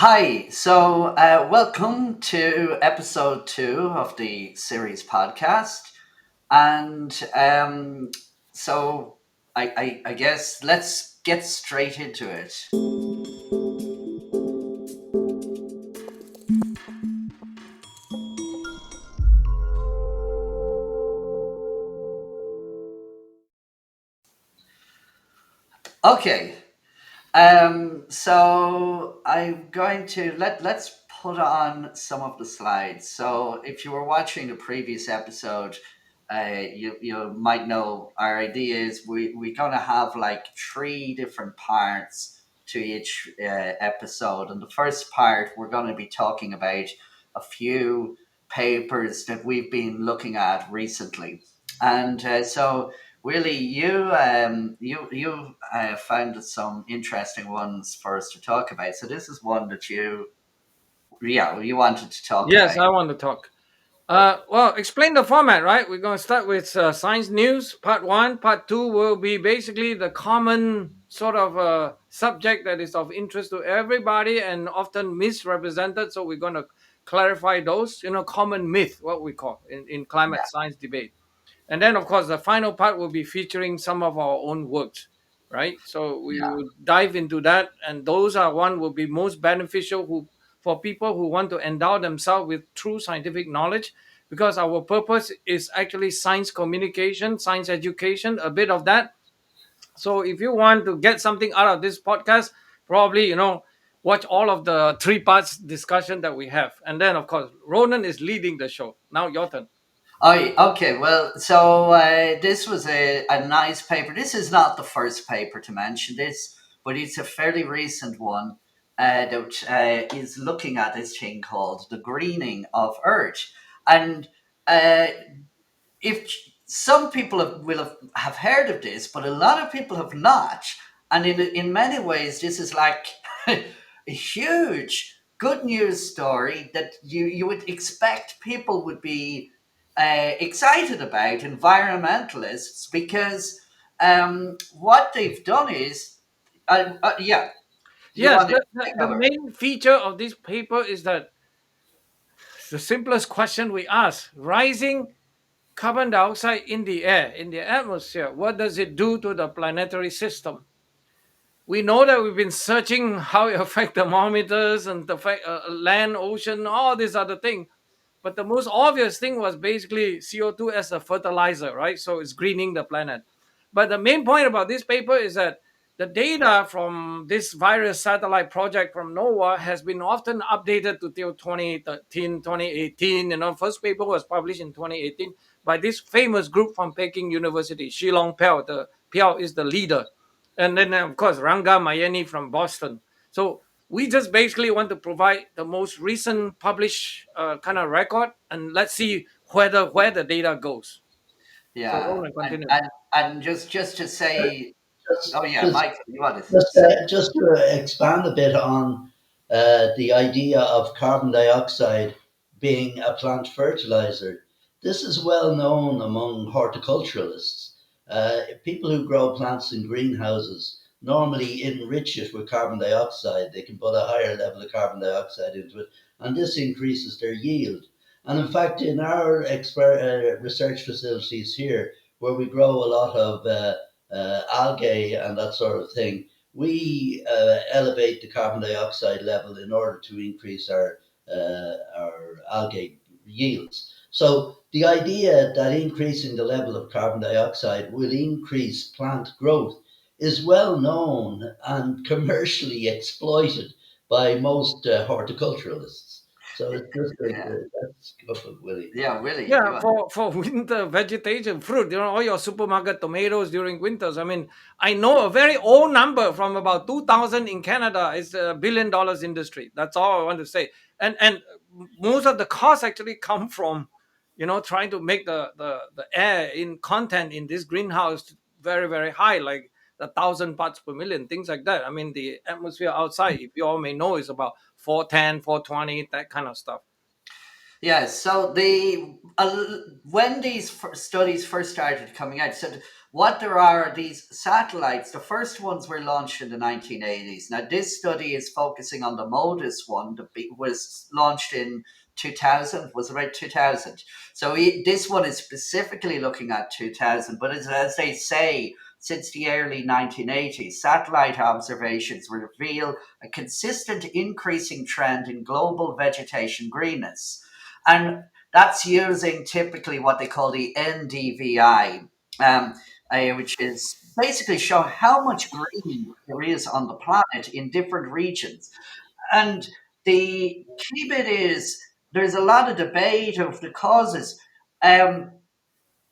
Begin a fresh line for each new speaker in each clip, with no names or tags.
Hi, welcome to episode 2 of the CERES Podcast. And so I guess let's get straight into it. Okay, so I'm going to let's put on some of the slides. So if you were watching the previous episode, you might know our idea is we're going to have like three different parts to each episode. And the first part, we're going to be talking about a few papers that we've been looking at recently. And Willie, you found some interesting ones for us to talk about. So this is one that you wanted to talk
Yes,
about.
I want to talk. Well, explain the format, right? We're going to start with science news, part one. Part two will be basically the common sort of subject that is of interest to everybody and often misrepresented. So we're going to clarify those, common myth, what we call in
Yeah,
climate science debate. And then, of course, the final part will be featuring some of our own works, right? So we
yeah,
will dive into that, and those are one will be most beneficial for people who want to endow themselves with true scientific knowledge, because our purpose is actually science communication, science education, a bit of that. So if you want to get something out of this podcast, probably watch all of the three parts discussion that we have, and then of course Ronan is leading the show. Now your turn.
Oh, okay. Well, this was a nice paper. This is not the first paper to mention this, but it's a fairly recent one that is looking at this thing called the greening of Earth. And uh, if some people have heard of this, but a lot of people have not. And in many ways, this is like a huge good news story that you would expect people would be excited about, environmentalists, because what they've done is, yeah, you
Yes,
want to
the
take over?
main feature of this paper is that the simplest question we ask: rising carbon dioxide in the air, in the atmosphere, what does it do to the planetary system? We know that we've been searching how it affects thermometers and the fact, land, ocean, all this other thing. But the most obvious thing was basically CO2 as a fertilizer, right? So it's greening the planet. But the main point about this paper is that the data from this virus satellite project from NOAA has been often updated to till 2013, 2018. First paper was published in 2018 by this famous group from Peking University, Shilong Piao. The Piao is the leader. And then, of course, Ranga Mayeni from Boston. So we just basically want to provide the most recent published kind of record, and let's see where the data goes. So
Yeah,
Ronan, continue.
and just to say,
Just,
oh yeah,
just,
Mike, you want to
just,
say?
uh, just to expand a bit on the idea of carbon dioxide being a plant fertilizer. This is well known among horticulturalists. People who grow plants in greenhouses normally enrich it with carbon dioxide. They can put a higher level of carbon dioxide into it, and this increases their yield. And in fact, in our research facilities here, where we grow a lot of algae and that sort of thing, we elevate the carbon dioxide level in order to increase our algae yields. So the idea that increasing the level of carbon dioxide will increase plant growth is well known and commercially exploited by most horticulturalists. So it's just
Yeah,
that's good, Willie.
yeah, Willie, you
Yeah,
want?
for winter vegetation, fruit, all your supermarket tomatoes during winters. I mean, I know a very old number from about 2000 in Canada. It's $1 billion industry. That's all I want to say. And most of the costs actually come from, trying to make the air in content in this greenhouse very, very high, like 1,000 parts per million, things like that. I mean, the atmosphere outside, if you all may know, is about 410, 420, that kind of stuff.
Yeah, so when these studies first started coming out, so what there are these satellites. The first ones were launched in the 1980s. Now, this study is focusing on the MODIS one that was launched in 2000, was about 2000. So this one is specifically looking at 2000, but as they say, since the early 1980s, satellite observations reveal a consistent increasing trend in global vegetation greenness. And that's using typically what they call the NDVI, um, which is basically showing how much green there is on the planet in different regions. And the key bit is there's a lot of debate of the causes. Um,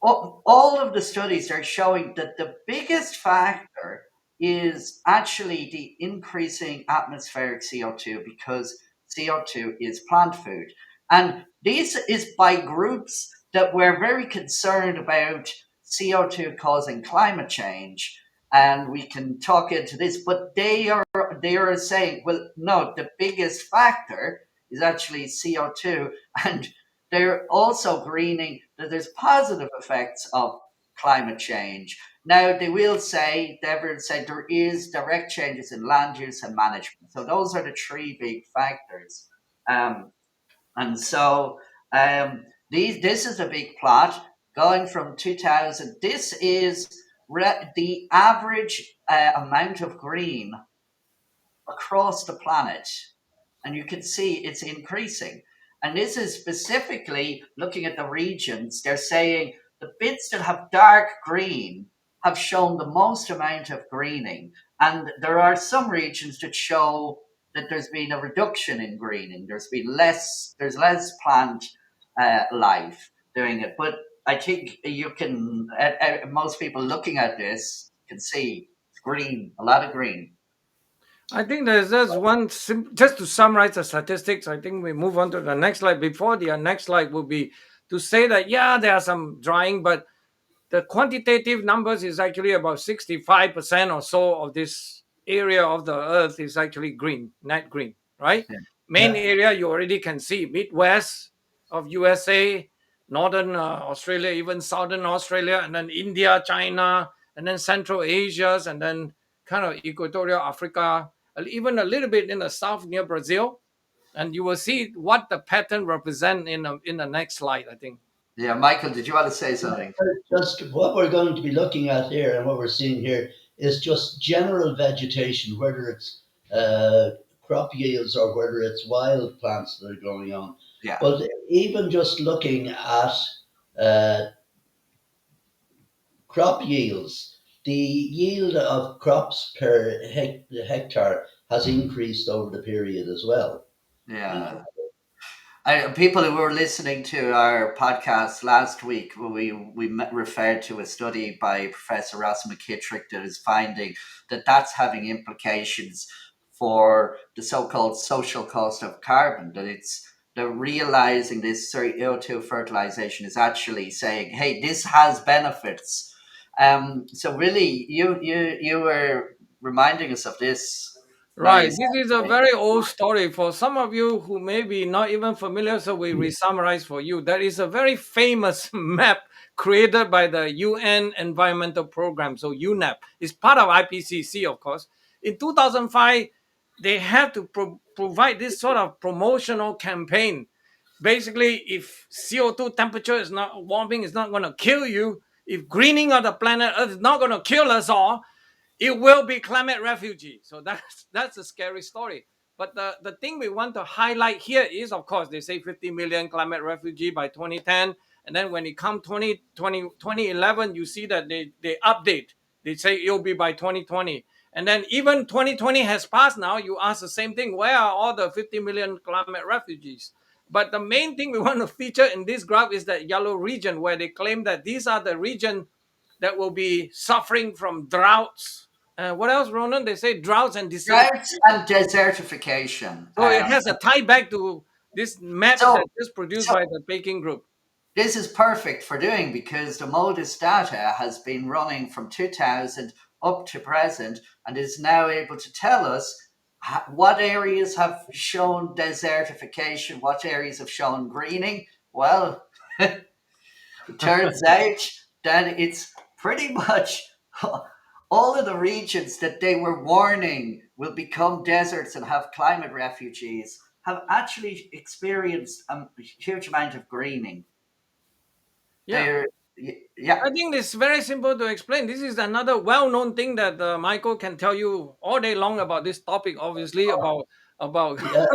all of the studies are showing that the biggest factor is actually the increasing atmospheric CO2, because CO2 is plant food. And this is by groups that were very concerned about CO2 causing climate change. And we can talk into this, but they are saying, well, no, the biggest factor is actually CO2. And they're also greening that there's positive effects of climate change. Now, they will say there is direct changes in land use and management. So those are the three big factors. Um, and so this is a big plot going from 2000. This is the average amount of green across the planet, and you can see it's increasing. And this is specifically looking at the regions. They're saying the bits that have dark green have shown the most amount of greening, and there are some regions that show that there's been a reduction in greening. There's less plant life doing it. But I think you can, most people looking at this can see it's green, a lot of green.
I think there's just just to summarize the statistics. I think we move on to the next slide. Before the next slide will be to say that, yeah, there are some drying, but the quantitative numbers is actually about 65% or so of this area of the earth is actually green, net green, right?
Yeah.
Main
Yeah.
area you already can see Midwest of USA, northern Australia, even southern Australia, and then India, China, and then Central Asia, and then kind of Equatorial Africa, even a little bit in the south near Brazil. And you will see what the pattern represent in the next slide, I think.
Yeah, Michael, did you want to say something?
Just what we're going to be looking at here and what we're seeing here is just general vegetation, whether it's crop yields or whether it's wild plants that are going on.
Yeah,
But even just looking at uh, crop yields, the yield of crops per hectare has increased over the period as well. Uh,
yeah. People who were listening to our podcast last week, referred to a study by Professor Ross McKittrick that is finding that that's having implications for the so-called social cost of carbon. That it's they're realizing this CO2 fertilization is actually saying, "Hey, this has benefits." So really, you were reminding us of this very.
Right. This is a very old story. For some of you who may be not even familiar, so we re-summarize for you. There is a very famous map created by the UN Environmental Program, so UNEP. It's part of IPCC, of course. In 2005, they had to provide this sort of promotional campaign. Basically, if CO2 temperature is not warming, is not going to kill you. If greening of the planet Earth is not going to kill us all, it will be climate refugee. So that's a scary story. But the thing we want to highlight here is, of course, they say 50 million climate refugee by 2010. And then when it comes 2011, you see that they update. They say it'll be by 2020. And then even 2020 has passed now. You ask the same thing. Where are all the 50 million climate refugees? But the main thing we want to feature in this graph is that yellow region where they claim that these are the region that will be suffering from droughts. What else, Ronan? They say droughts and
Droughts
desertification.
and desertification.
So it has a tie back to this map
So,
that is produced
so
by the Baking Group.
this is perfect for doing, because the MODIS data has been running from 2000 up to present and is now able to tell us what areas have shown desertification, what areas have shown greening. Well, it turns out that it's pretty much all of the regions that they were warning will become deserts and have climate refugees have actually experienced a huge amount of greening.
Yeah.
They're, yeah,
I think it's very simple to explain. This is another well-known thing that Michael can tell you all day long about this topic. Obviously, about
Yeah.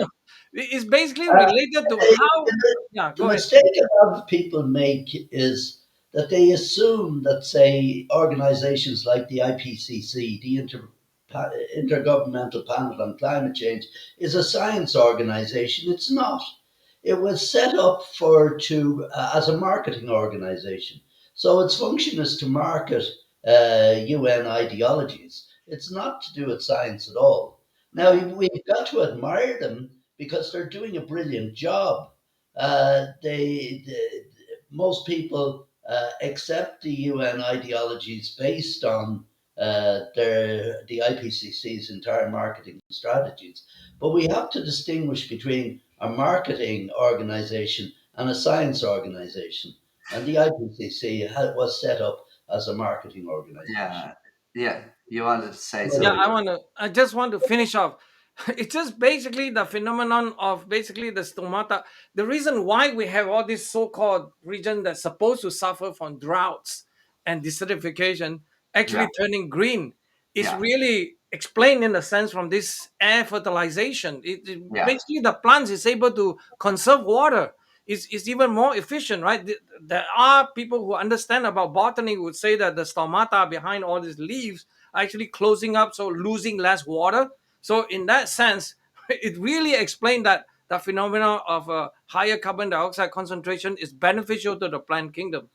it's basically
Uh,
related to how.
the,
Yeah,
the
go ahead.
mistake a lot of people make is that they assume that, say, organizations like the IPCC, the Intergovernmental Panel on Climate Change, is a science organization. It's not. It was set up as a marketing organization. So its function is to market UN ideologies. It's not to do with science at all. Now,
yeah,
we've got to admire them because they're doing a brilliant job. Most people accept the UN ideologies based on the IPCC's entire marketing strategies. But we have to distinguish between a marketing organization and a science organization. And the IPCC was set up as a marketing organization.
yeah, yeah. You wanted to say
Yeah,
something?
I just want to finish off. It's just basically the phenomenon of basically the stomata. The reason why we have all these so-called region that's supposed to suffer from droughts and desertification
Yeah,
actually turning green is
yeah,
really explained in a sense from this air fertilization.
yeah,
Basically the plants is able to conserve water. Is even more efficient, right? There are people who understand about botany who would say that the stomata behind all these leaves actually closing up, so losing less water. So in that sense, it really explained that the phenomenon of a higher carbon dioxide concentration is beneficial to the plant kingdom.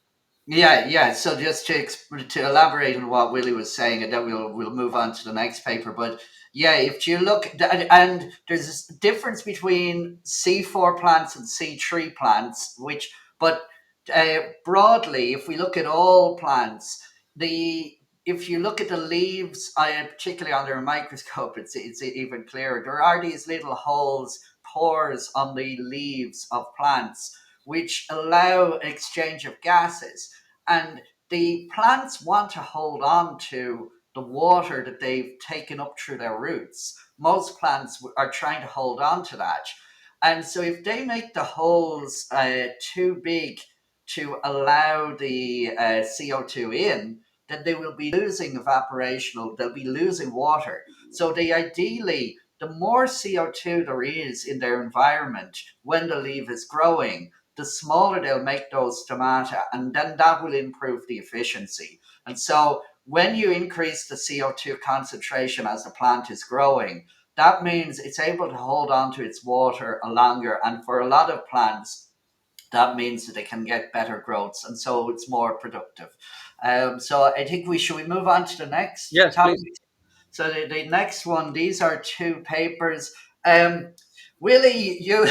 yeah, yeah. So just to elaborate on what Willie was saying, and then we'll move on to the next paper. But yeah, if you look, and there's this difference between C4 plants and C3 plants, which, but broadly, if we look at all plants, the if you look at the leaves, particularly under a microscope, it's even clearer. There are these little holes, pores on the leaves of plants, which allow exchange of gases. And the plants want to hold on to the water that they've taken up through their roots. Most plants are trying to hold on to that. And so if they make the holes too big to allow the CO2 in, then they will be losing evaporation, they'll be losing water. So they ideally, the more CO2 there is in their environment when the leaf is growing, the smaller they'll make those stomata, and then that will improve the efficiency. And so when you increase the CO2 concentration as the plant is growing, that means it's able to hold on to its water longer. And for a lot of plants, that means that they can get better growths, and so it's more productive. So I think we move on to the next
Yes,
topic.
please.
So the next one, these are two papers. Um, Willie, you,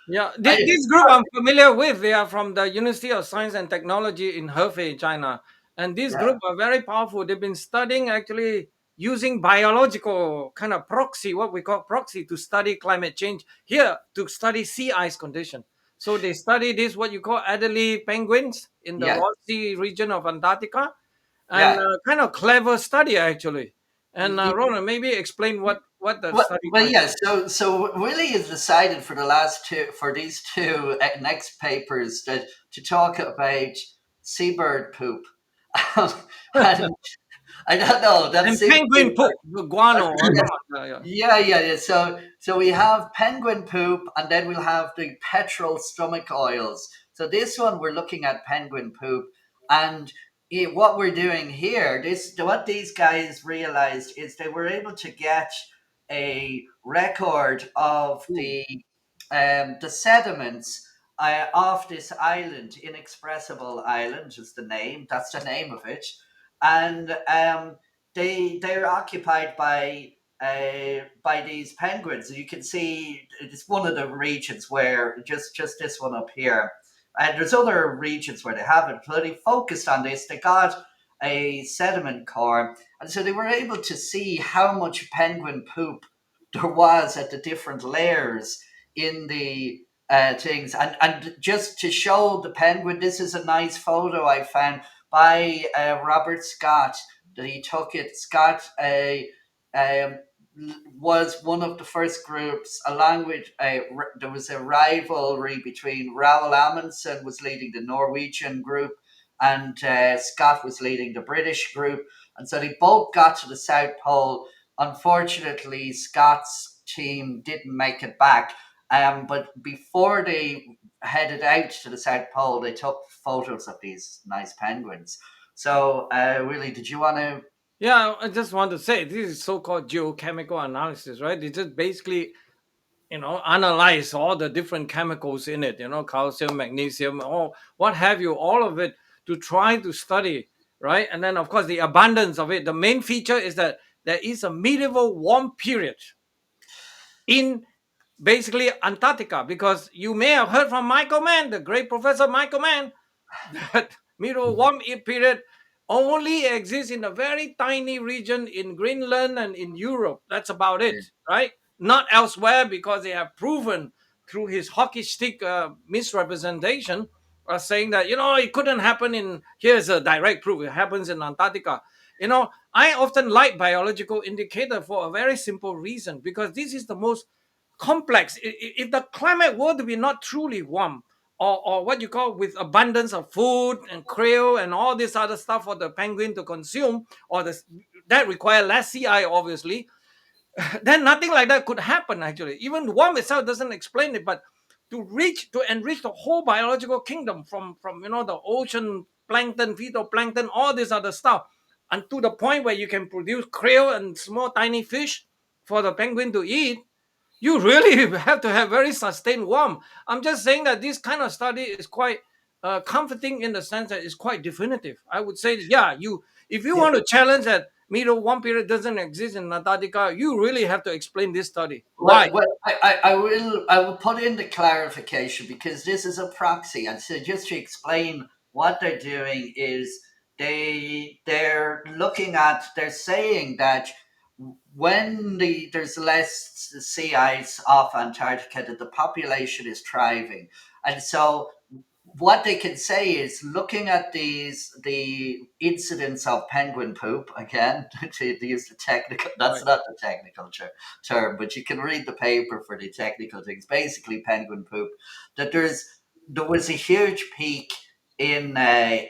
Yeah,
I,
this group I'm familiar with. They are from the University of Science and Technology in Hefei, China. And this
yeah,
group are very powerful. They've been studying actually using biological kind of proxy, what we call proxy, to study climate change here to study sea ice condition. So they study this, what you call Adelie penguins in the
yeah,
Ross Sea region of Antarctica, and
yeah.
kind of clever study actually. And Ronan, maybe explain what the study
Well,
tries.
yes. So Willie has decided for the last two, for these two next papers, that to talk about seabird poop, and I don't know. That
And
seems to be
penguin poop, guano or
yeah,
not. Yeah.
yeah. So we have penguin poop, and then we'll have the petrel stomach oils. So this one we're looking at penguin poop, and what we're doing here, this what these guys realized is they were able to get a record of the sediments off this island, Inexpressible Island is the name. That's the name of it, and they're occupied by these penguins. You can see it's one of the regions where just this one up here, and there's other regions where they haven't. But they focused on this. They got a sediment core, and so they were able to see how much penguin poop there was at the different layers in the things. And just to show the penguin, this is a nice photo I found. by Robert Scott that he took it. Scott um, was one of the first groups, along with there was a rivalry between Raoul Amundsen was leading the Norwegian group, and Scott was leading the British group, and so they both got to the South Pole. Unfortunately, Scott's team didn't make it back. But before they headed out to the South Pole, they took photos of these nice penguins. So, Willie, did you want to?
Yeah, I just want to say this is so-called geochemical analysis, right? They just basically, analyze all the different chemicals in it, calcium, magnesium, all what have you, all of it to try to study, right? And then, of course, the abundance of it. The main feature is that there is a medieval warm period in basically Antarctica, because you may have heard from Michael Mann, the great Professor Michael Mann, that middle warm period only exists in a very tiny region in Greenland and in Europe. That's about it, right? Not elsewhere, because they have proven through his hockey stick misrepresentation, saying that it couldn't happen in. Here's a direct proof: it happens in Antarctica. I often like biological indicator for a very simple reason, because this is the most complex. If the climate were to be not truly warm, or what you call with abundance of food and krill and all this other stuff for the penguin to consume, or that require less CI, obviously, then nothing like that could happen. Actually, even warm itself doesn't explain it, but to enrich the whole biological kingdom from the ocean plankton, phytoplankton, all this other stuff, and to the point where you can produce krill and small tiny fish for the penguin to eat, you really have to have very sustained warmth. I'm just saying that this kind of study is quite comforting, in the sense that it's quite definitive. I would say, yeah, if you
Yeah.
want to challenge that middle warm period doesn't exist in Antarctica, you really have to explain this study. Why?
I will put in the clarification because this is a proxy, and so just to explain what they're doing is they're saying that when there's less sea ice off Antarctica, that the population is thriving, and so what they can say is looking at the incidence of penguin poop again to use the technical, that's
Right.
not the technical term, but you can read the paper for the technical things, basically penguin poop, that there was a huge peak in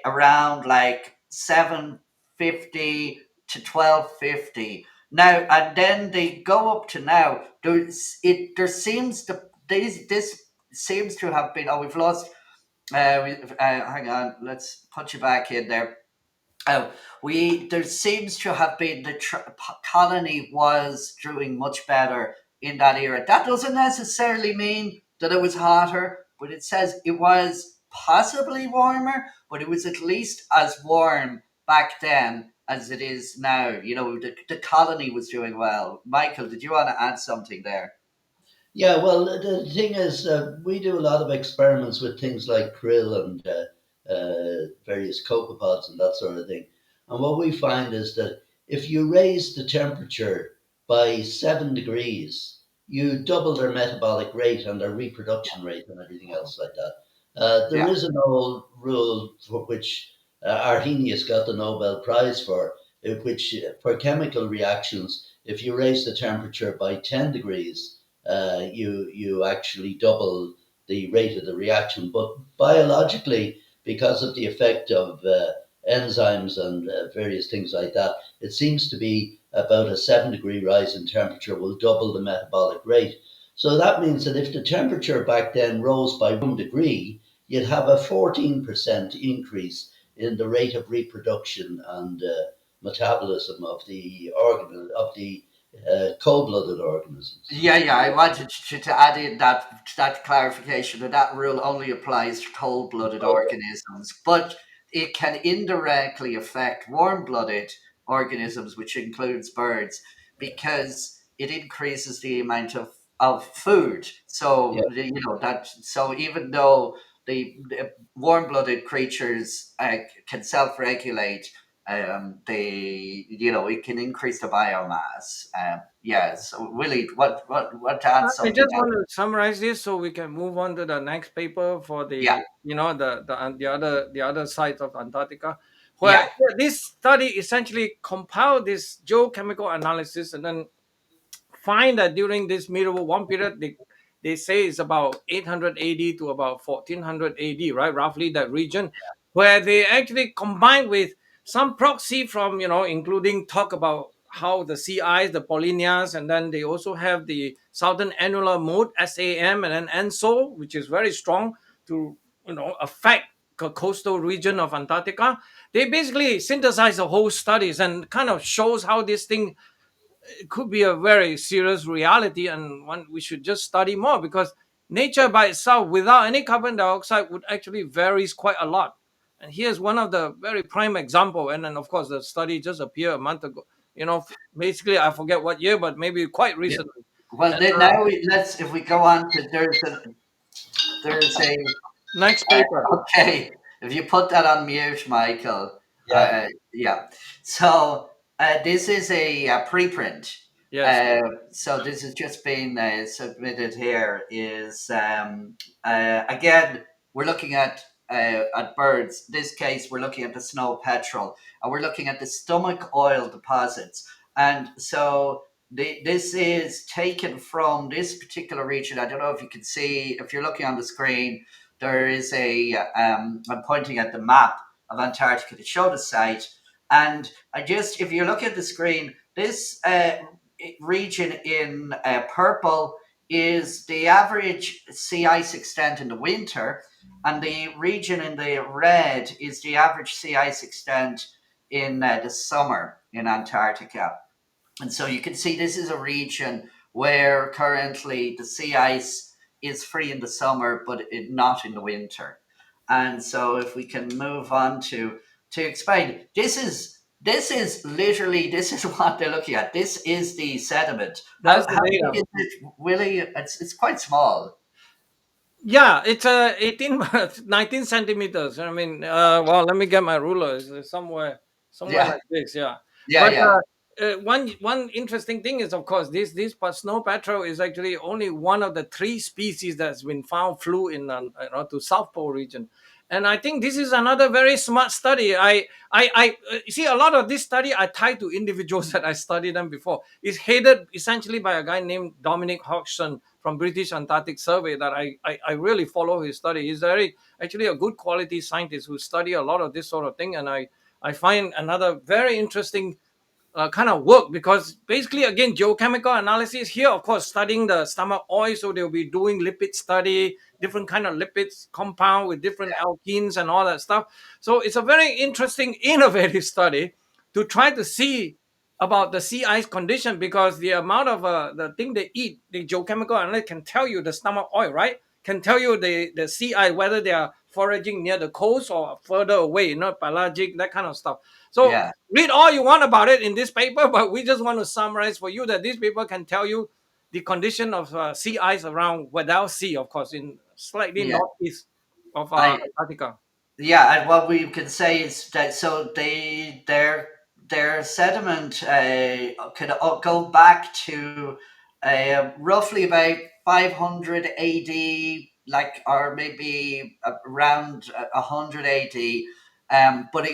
around like 750 to 1250 now, and then they go up to now. There seems to this seems to have been, oh, we've lost hang on, let's put you back in there. We There seems to have been colony was doing much better in that era. That doesn't necessarily mean that it was hotter, but it says it was possibly warmer, but it was at least as warm back then as it is now. The colony was doing well. Michael, did you want to add something there?
Yeah, well, the thing is, we do a lot of experiments with things like krill and various copepods and that sort of thing. And what we find is that if you raise the temperature by 7 degrees, you double their metabolic rate and their reproduction rate and everything else like that. There
Yeah.
is an old rule for which Arrhenius got the Nobel Prize for, which for chemical reactions, if you raise the temperature by 10 degrees, you actually double the rate of the reaction. But biologically, because of the effect of enzymes and various things like that, it seems to be about a 7 degree rise in temperature will double the metabolic rate. So that means that if the temperature back then rose by 1 degree, you'd have a 14% increase in the rate of reproduction and metabolism of the cold-blooded organisms.
Yeah, yeah. I wanted to add in that clarification that rule only applies to cold-blooded organisms, but it can indirectly affect warm-blooded organisms, which includes birds, because it increases the amount of food.
Yeah.
So that. So even though the warm-blooded creatures can self-regulate, it can increase the biomass. Yeah. So Willie, what to add
I
something
just
else?
want to summarize this so we can move on to the next paper for
Yeah.
the the other side of Antarctica. where
Yeah,
this study essentially compiled this geochemical analysis and then find that during this medieval warm period, they say it's about 800 AD to about 1400 AD, right? Roughly that region, where they actually combine with some proxy from, including talk about how the sea ice, the Paulinias, and then they also have the Southern Annular Mode, SAM, and then ENSO, which is very strong to, affect the coastal region of Antarctica. They basically synthesize the whole studies and kind of shows how this thing, it could be a very serious reality and one we should just study more, because nature by itself without any carbon dioxide would actually varies quite a lot. And here's one of the very prime example. And then of course the study just appeared a month ago, basically I forget what year, but maybe quite
yeah.
recently.
Well,
And
then now let's, if we go on to, there's a
next paper.
okay. If you put that on mute, Michael.
Yeah.
Yeah. So this is a, preprint.
Yes.
Uh, so this has just been submitted here. Is again, we're looking at birds. This case, we're looking at the snow petrel, and we're looking at the stomach oil deposits. And so this is taken from this particular region. I don't know if you can see, if you're looking on the screen, there is a, I'm pointing at the map of Antarctica to show the site. And I just, if you look at the screen, this region in purple is the average sea ice extent in the winter, and the region in the red is the average sea ice extent in the summer in Antarctica. And so you can see this is a region where currently the sea ice is free in the summer, but not in the winter. And so if we can move on to explain, this is literally, this is what they're looking at. This is the sediment.
That's the
How big
data.
is it, Willie? It's quite small.
Yeah, it's 18 19 centimeters. I mean, well, let me get my ruler. It's somewhere
Yeah,
like this. Yeah,
yeah,
but
yeah,
one interesting thing is, of course, this snow petrel is actually only one of the three species that's been found flew in to South Pole region. And I think this is another very smart study. You see a lot of this study I tie to individuals that I studied them before. It's headed essentially by a guy named Dominic Hodgson from British Antarctic Survey that I really follow his study. He's very actually a good quality scientist who study a lot of this sort of thing, and I find another very interesting kind of work, because basically again geochemical analysis here, of course, studying the stomach oil, so they'll be doing lipid study, different kind of lipids compound with different alkenes and all that stuff. So it's a very interesting innovative study to try to see about the sea ice condition, because the amount of the thing they eat, the geochemical analysis can tell you the stomach oil, right, can tell you the sea ice, whether they are foraging near the coast or further away, pelagic, that kind of stuff. So
yeah,
read all you want about it in this paper, but we just want to summarize for you that this paper can tell you the condition of sea ice around Weddell Sea, of course, in slightly
yeah.
northeast of
I
Antarctica.
Yeah, and what we can say is that, so their sediment could go back to roughly about 500 AD, like, or maybe around 100 AD. But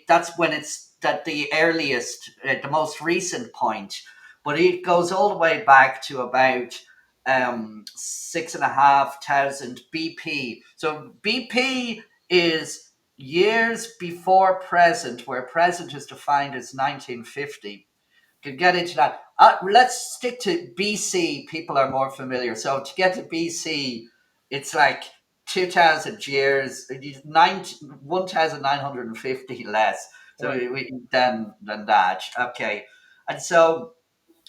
that's when it's that the earliest, the most recent point. But it goes all the way back to about 6,500 BP. So BP is years before present, where present is defined as 1950. Could get into that. Let's stick to BC. People are more familiar. So to get to BC, it's like 2,000 years, 1,950 less. So
Right.
than that. Okay, and so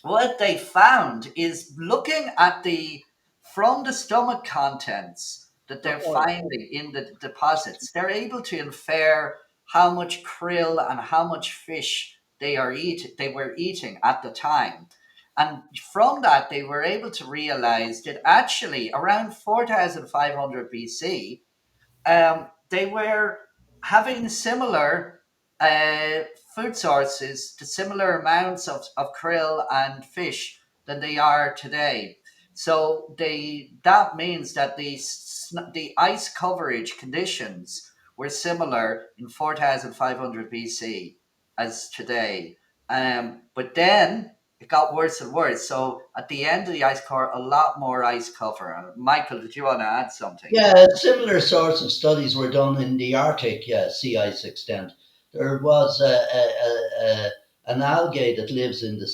what they found is, looking at the from the stomach contents that
The
they're
oil.
finding in the deposits, they're able to infer how much krill and how much fish they were eating at the time. And from that, they were able to realize that actually around 4,500 BC, they were having similar uh, food sources to similar amounts of krill and fish than they are today. So that means that the ice coverage conditions were similar in 4,500 BC as today. But then it got worse and worse. So at the end of the ice core, a lot more ice cover. Michael, did you want to add something?
Yeah, similar sorts of studies were done in the Arctic sea ice extent. There was an algae that lives in the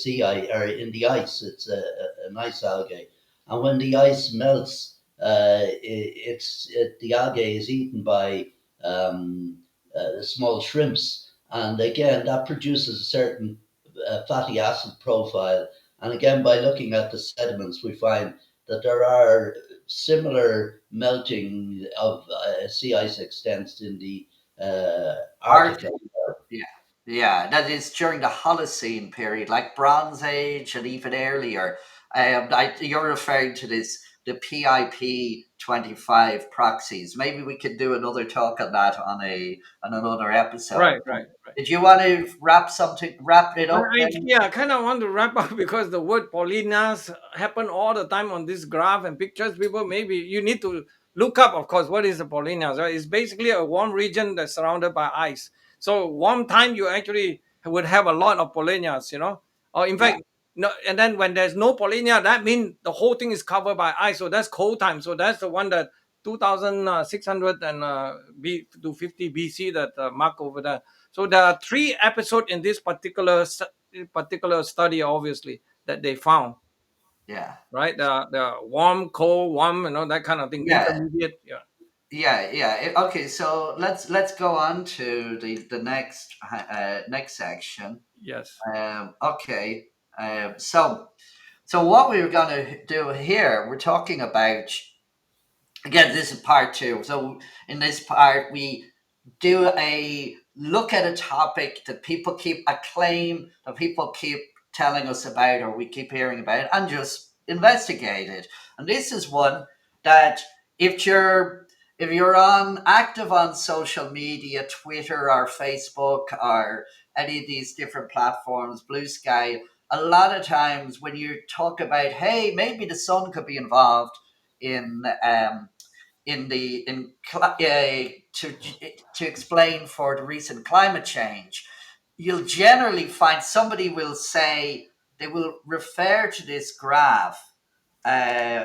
or in the ice. It's an ice algae, and when the ice melts, the algae is eaten by small shrimps, and again that produces a certain fatty acid profile. And again, by looking at the sediments, we find that there are similar melting of sea ice extents in the Arctic.
Arctic. Yeah. Yeah, that is during the Holocene period, like Bronze Age and even earlier. You're referring to the PIP 25 proxies. Maybe we could do another talk on that on another episode.
Right, right, right.
Did you want to wrap it up then?
Yeah, I kind of want to wrap up because the word Paulinas happen all the time on this graph and pictures. People, maybe you need to look up, of course, what is the Paulinas, right? It's basically a warm region that's surrounded by ice. So warm time, you actually would have a lot of Paulinas, Or in
Yeah,
fact, no, and then when there's no Paulinia, that means the whole thing is covered by ice. So that's cold time. So that's the one that 2,600 and to 50 BC that mark over there. So there are three episodes in this particular study, obviously, that they found.
yeah,
Right, the warm, cold, warm, that kind of thing,
yeah,
intermediate. Yeah.
yeah. Okay, so let's go on to the next section.
Yes.
Okay, so what we were going to do here, we're talking about, again, this is part two. So in this part, we do a look at a topic that people keep a claim that people keep telling us about, or we keep hearing about, and just investigate it. And this is one that if you're on active on social media, Twitter or Facebook or any of these different platforms, Blue Sky, a lot of times when you talk about, hey, maybe the sun could be involved in to explain for the recent climate change, you'll generally find somebody will say, they will refer to this graph.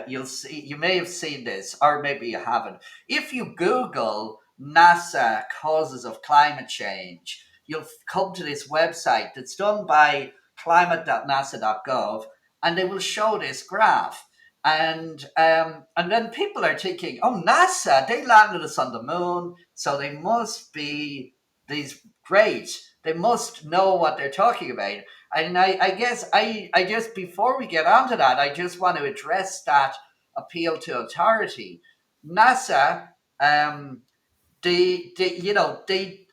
You'll see, you may have seen this, or maybe you haven't. If you Google NASA causes of climate change, you'll come to this website that's done by climate.nasa.gov, and they will show this graph. And then people are thinking, oh, NASA, they landed us on the moon, so they must be these great. They must know what they're talking about. And I guess I just, before we get onto that, I just want to address that appeal to authority. NASA, they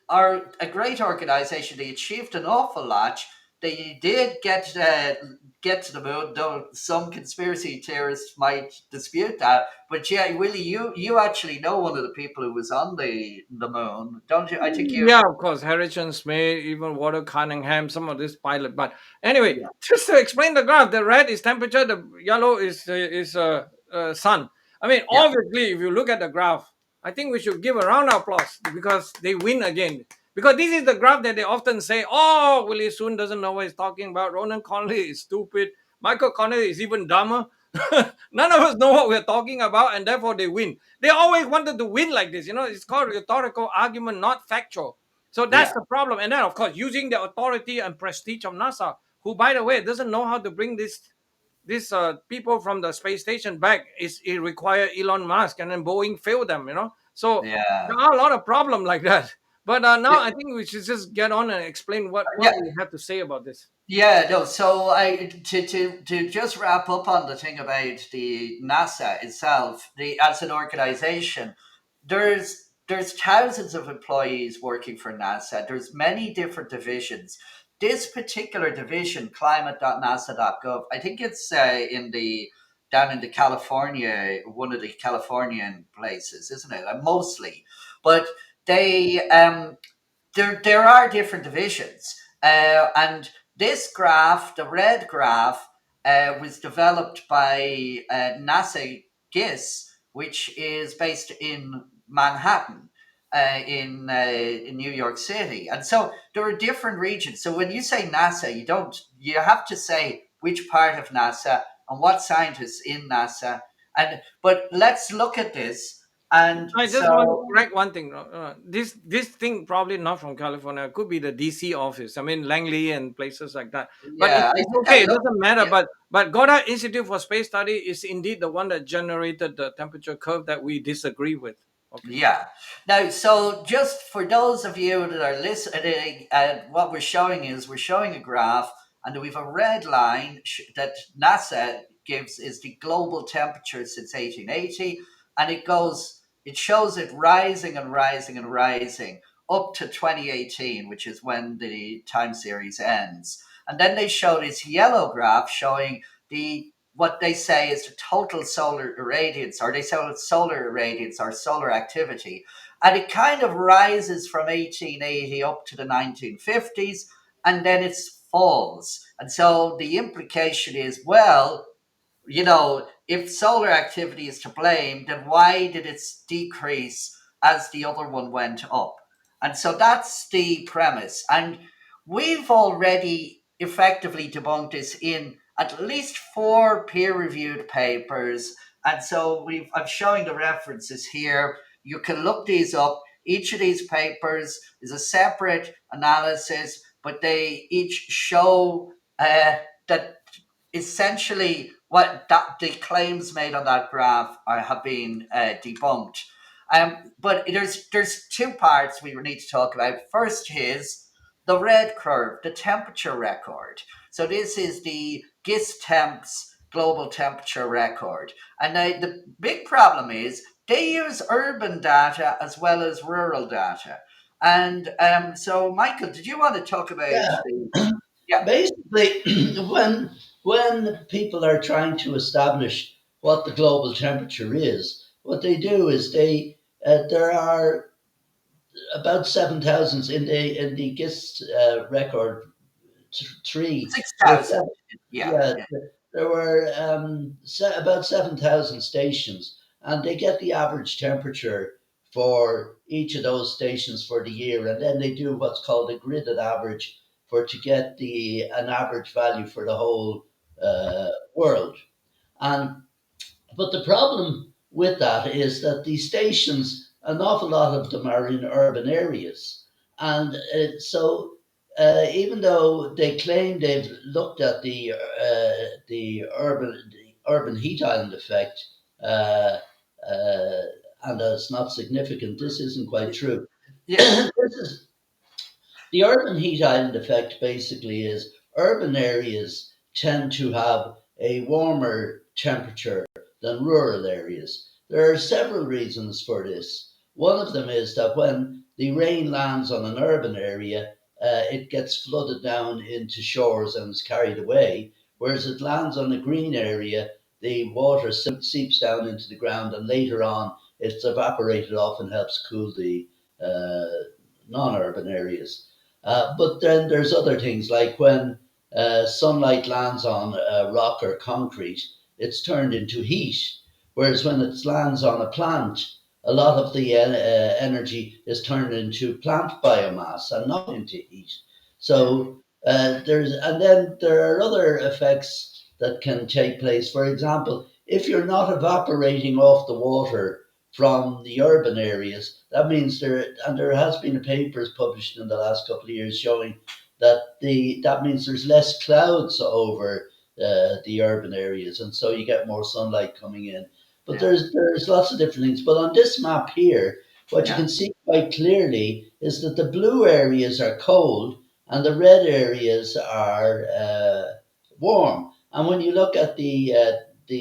are a great organization. They achieved an awful lot. They did get to the moon, though some conspiracy theorists might dispute that. But yeah, Willie, you actually know one of the people who was on the moon, don't you? I think you.
Yeah, of course, Harrison Smith, even Walter Cunningham, some of this pilot. But anyway,
Yeah,
just to explain the graph, the red is temperature, the yellow is sun. I mean,
yeah,
obviously, if you look at the graph, I think we should give a round of applause because they win again. Because this is the graph that they often say, "Oh, Willie Soon doesn't know what he's talking about. Ronan Connolly is stupid. Michael Connolly is even dumber." None of us know what we're talking about, and therefore they win. They always wanted to win like this. It's called rhetorical argument, not factual. So that's
yeah,
the problem. And then, of course, using the authority and prestige of NASA, who, by the way, doesn't know how to bring these people from the space station back. It require Elon Musk, and then Boeing failed them. So
yeah.
there are a lot of problem like that. But now
Yeah.
I think we should just get on and explain what
Yeah,
we have to say about this.
yeah, no. So to just wrap up on the thing about the NASA itself, the as an organization, there's thousands of employees working for NASA. There's many different divisions. This particular division, climate.nasa.gov, I think it's in the down in the California, one of the Californian places, isn't it? Mostly, but they there are different divisions, and this graph, the red graph, was developed by NASA GISS, which is based in Manhattan. in New York City, and so there are different regions. So when you say NASA, you have to say which part of NASA and what scientists in NASA. And but let's look at this. And
I just want to
so
correct one thing. This thing probably not from California. It could be the DC office. I mean Langley and places like that. But
yeah, I
it's
think
okay.
I
It
looked.
doesn't matter.
Yeah,
But Goddard Institute for Space Study is indeed the one that generated the temperature curve that we disagree with. Okay.
yeah. Now, so just for those of you that are listening, what we're showing a graph, and we've a red line that NASA gives is the global temperature since 1880, and it shows it rising and rising and rising up to 2018, which is when the time series ends. And then they show this yellow graph showing the what they say is the total solar irradiance, or they say it's solar irradiance or solar activity. And it kind of rises from 1880 up to the 1950s, and then it falls. And so the implication is, well, if solar activity is to blame, then why did it decrease as the other one went up? And so that's the premise. And we've already effectively debunked this in at least four peer-reviewed papers. And so I'm showing the references here. You can look these up. Each of these papers is a separate analysis, but they each show that essentially the claims made on that graph have been debunked. But there's two parts we need to talk about. First is the red curve, the temperature record. So this is the GISTEMP's global temperature record. And the big problem is they use urban data as well as rural data. And so, Michael, did you want to talk about
Yeah.
the? Yeah,
Basically, when people are trying to establish what the global temperature is, what they do is there are about 7,000 in the GISS record three.
six
There were
thousand. Yeah,
yeah,
yeah,
there were about 7,000 stations, and they get the average temperature for each of those stations for the year, and then they do what's called a gridded average to get an average value for the whole world. And but the problem with that is that these stations, an awful lot of them are in urban areas. And even though they claim they've looked at the urban heat island effect, uh, uh, and that's not significant, this isn't quite true.
yeah,
This is the urban heat island effect basically is urban areas tend to have a warmer temperature than rural areas. There are several reasons for this. One of them is that when the rain lands on an urban area, it gets flooded down into shores and is carried away, whereas it lands on a green area, the water seeps down into the ground and later on it's evaporated off and helps cool the non-urban areas. But then there's other things like when sunlight lands on rock or concrete, it's turned into heat. Whereas when it lands on a plant, a lot of the energy is turned into plant biomass and not into heat. So and then there are other effects that can take place. For example, if you're not evaporating off the water from the urban areas. That means there has been papers published in the last couple of years showing that means there's less clouds over the urban areas, and so you get more sunlight coming in. But
yeah,
there's lots of different things. But on this map here, what you
yeah,
can see quite clearly is that the blue areas are cold and the red areas are warm. And when you look at the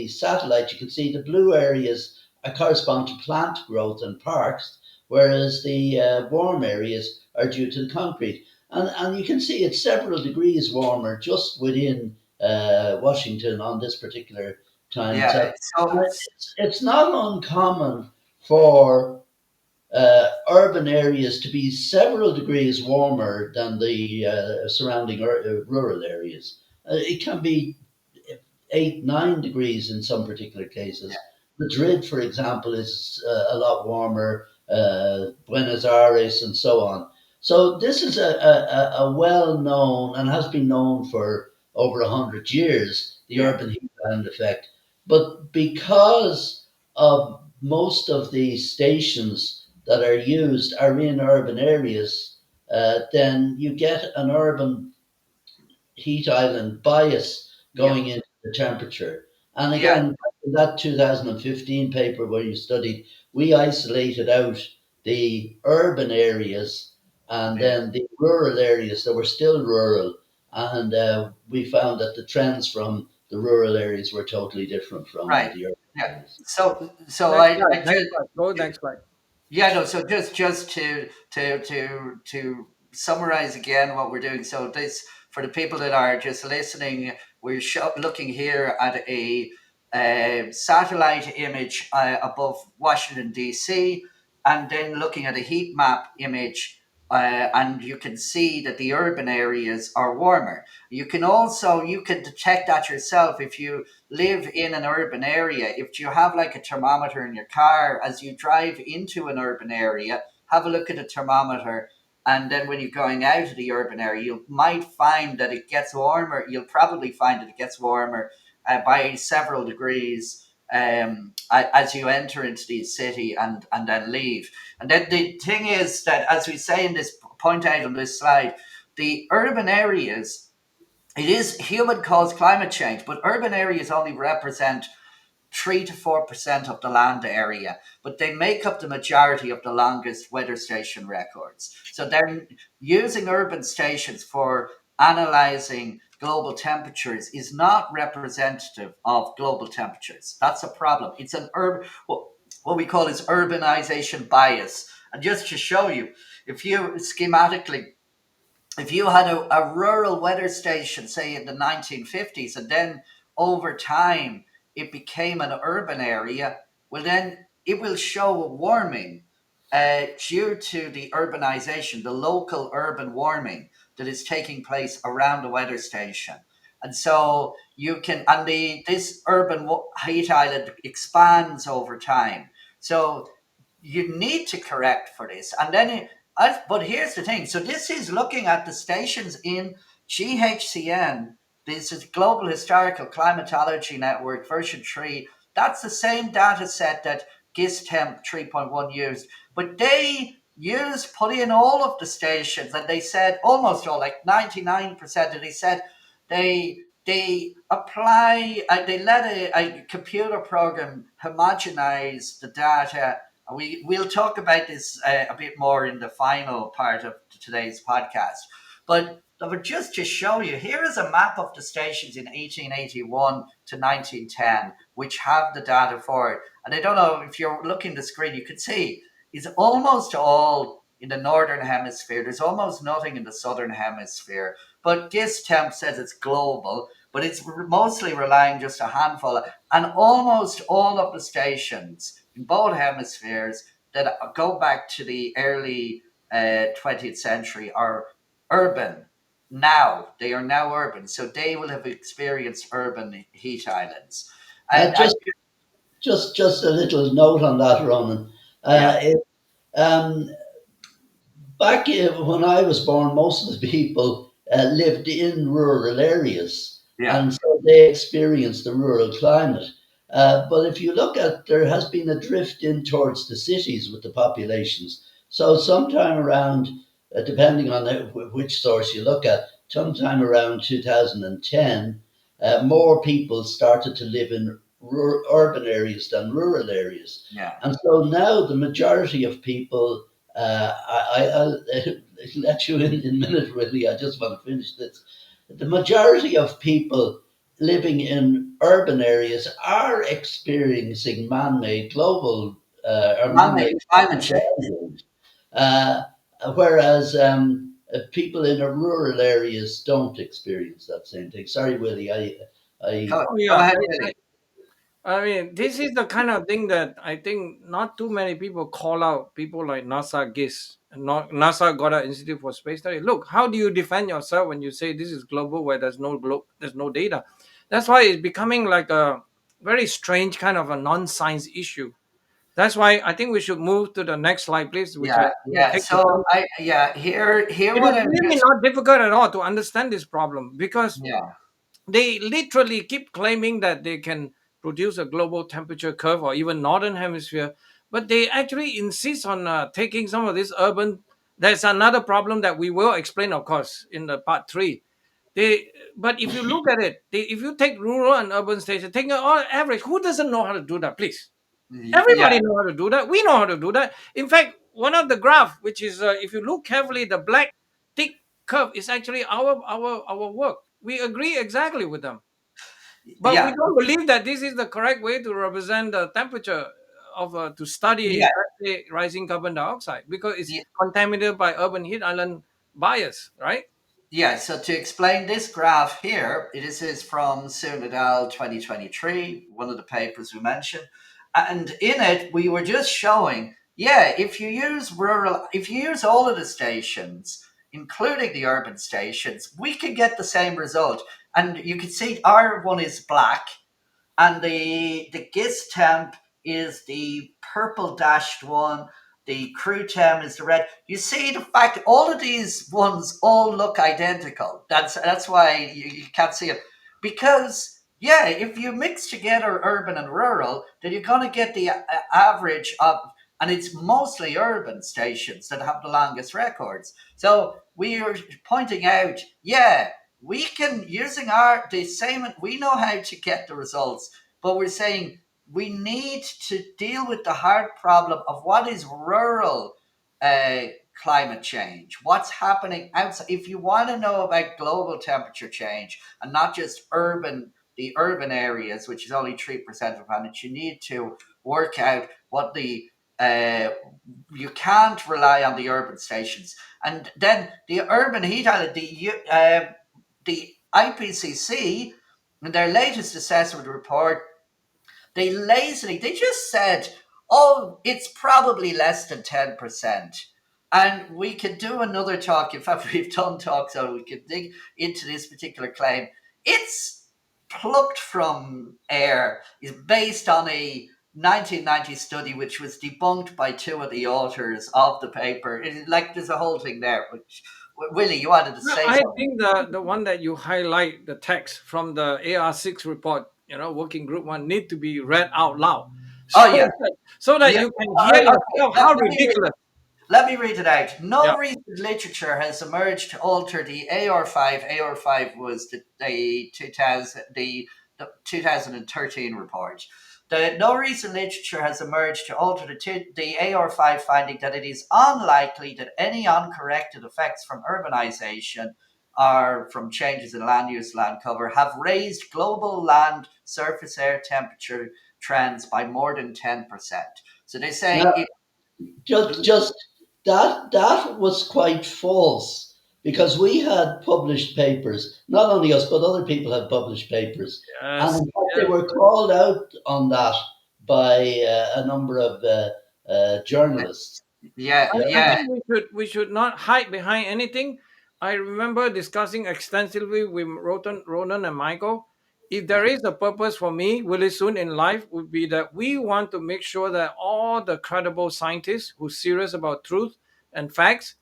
satellite, you can see the blue areas correspond to plant growth and parks, whereas the warm areas are due to the concrete. And you can see it's several degrees warmer just within Washington on this particular time.
yeah.
So
So
it's not uncommon for urban areas to be several degrees warmer than the surrounding rural areas. It can be 8, 9 degrees in some particular cases. Madrid, for example, is a lot warmer. Buenos Aires, and so on. So this is a well-known and has been known for over 100 years, the
Yeah.
urban heat island effect. But because of most of the stations that are used are in urban areas, then you get an urban heat island bias
Yeah.
going into the temperature. And
Yeah.
again, in that 2015 paper where you studied, we isolated out the urban areas and
Yeah.
then the rural areas that were still rural. And we found that the trends from the rural areas were totally different from
Right.
the urban
Yeah.
areas.
So
Next
I
slide. Next
just
slide. Go next slide.
yeah, no, so just to summarize again what we're doing. So this, for the people that are just listening, we're looking here at a satellite image above Washington D.C., and then looking at a heat map image, and you can see that the urban areas are warmer. You can detect that yourself if you live in an urban area. If you have like a thermometer in your car, as you drive into an urban area, have a look at the thermometer. And then when you're going out of the urban area, you might find that it gets warmer. You'll probably find that it gets warmer by several degrees as you enter into the city and then leave. And then the thing is that, as we say in this point out on this slide, the urban areas, it is human caused climate change, but urban areas only represent 3 to 4% of the land area, but they make up the majority of the longest weather station records. So they're using urban stations for analyzing global temperatures is not representative of global temperatures. That's a problem. It's an what we call is urbanization bias. And just to show you, if you schematically if you had a rural weather station, say in the 1950s, and then over time it became an urban area, well, then it will show a warming due to the urbanization, the local urban warming that is taking place around the weather station. And so you can, and this urban heat island expands over time. So you need to correct for this. And then but here's the thing. So this is looking at the stations in GHCN. This is Global Historical Climatology Network version 3. That's the same data set that GISTEMP 3.1 used. But they put in all of the stations, and they said almost all, like 99%, and they said they apply, they let a computer program homogenize the data. We'll talk about this a bit more in the final part of today's podcast. But just to show you, here is a map of the stations in 1881 to 1910, which have the data for it. And I don't know if you're looking at the screen, you can see it's almost all in the northern hemisphere. There's almost nothing in the southern hemisphere. But GISTEMP says it's global, but it's mostly relying just a handful. And almost all of the stations in both hemispheres that go back to the early 20th century are urban now. They are now urban. So they will have experienced urban heat islands.
Uh,
I
just, just a little note on that, Ronan.
yeah,
Uh, it, um, Back when I was born, most of the people lived in rural areas,
yeah,
and so they experienced the rural climate. But if you look at, there has been a drift in towards the cities with the populations. So sometime around, depending on which source you look at, sometime around 2010, more people started to live in urban areas than rural areas.
yeah.
And so now the majority of people I'll let you in a minute, really. I just want to finish this. The majority of people living in urban areas are experiencing man-made global or
Man-made
man-made
climate change.
warming, uh, whereas people in rural areas don't experience that same thing. Sorry, Willie. I
Oh
Go
yeah,
ahead, Billy.
I mean, this is the kind of thing that I think not too many people call out. People like NASA GISS, and NASA Goddard Institute for Space Study. Look, how do you defend yourself when you say this is global where there's no data? That's why it's becoming like a very strange kind of a non-science issue. That's why I think we should move to the next slide, please, which
Yeah,
I will
yeah.
take the
So
time.
here
It
what
is
I'm
really
just
not difficult at all to understand this problem, because
yeah.
they literally keep claiming that they can produce a global temperature curve or even northern hemisphere, but they actually insist on taking some of this urban. There's another problem that we will explain, of course, in the part three. But if you look at it, if you take rural and urban stations, taking all average, who doesn't know how to do that, please?
Yeah,
Everybody know how to do that. We know how to do that. In fact, one of the graph, which is if you look carefully, the black thick curve is actually our work. We agree exactly with them, but we
yeah,
don't believe that this is the correct way to represent the temperature of to study,
yeah.
let's say, rising carbon dioxide, because it's contaminated by urban heat island bias, right?
Yeah, so to explain this graph here, this is from Soon et al. 2023, one of the papers we mentioned. And in it, we were just showing, yeah, if you use all of the stations, including the urban stations, we can get the same result. And you can see our one is black, and the GISTEMP is the purple dashed one. The crew temp is the red. You see the fact all of these ones all look identical. That's why you can't see it, because yeah, if you mix together urban and rural, then you're going to get the average of, and it's mostly urban stations that have the longest records. So we are pointing out, yeah, we can using our the same. We know how to get the results, but we're saying we need to deal with the hard problem of what is rural uh, climate change. What's happening outside? If you want to know about global temperature change and not just the urban areas, which is only 3% of the planet, you need to work out what the uh, you can't rely on the urban stations, and then the urban heat island, the IPCC, in their latest assessment report, they just said, oh, it's probably less than 10%. And we could do another talk. In fact, we've done talks, so we could dig into this particular claim. It's plucked from air, is based on a 1990 study which was debunked by two of the authors of the paper. Like there's a whole thing there. Which, Willie, you wanted to
No,
say
I
something?
think the one that you highlight, the text from the AR6 report, working group one, need to be read out loud,
Oh
so
yeah,
that
yeah.
you can hear
Okay.
yourself how ridiculous.
Let me read it out.
Yeah.
No recent literature has emerged to alter the AR5. AR5 was the 2013 report. No recent literature has emerged to alter the AR5 finding that it is unlikely that any uncorrected effects from urbanization or from changes in land use, land cover have raised global land surface air temperature trends by more than 10%. So they say
Now, just that was quite false because we had published papers. Not only us, but other people had published papers, and
Yes.
in fact, they
Yes.
were called out on that by a number of journalists.
yeah,
I
yeah.
think we should not hide behind anything. I remember discussing extensively with Ronan and Michael. If there is a purpose for me, Willie Soon in life, would be that we want to make sure that all the credible scientists who serious about truth and facts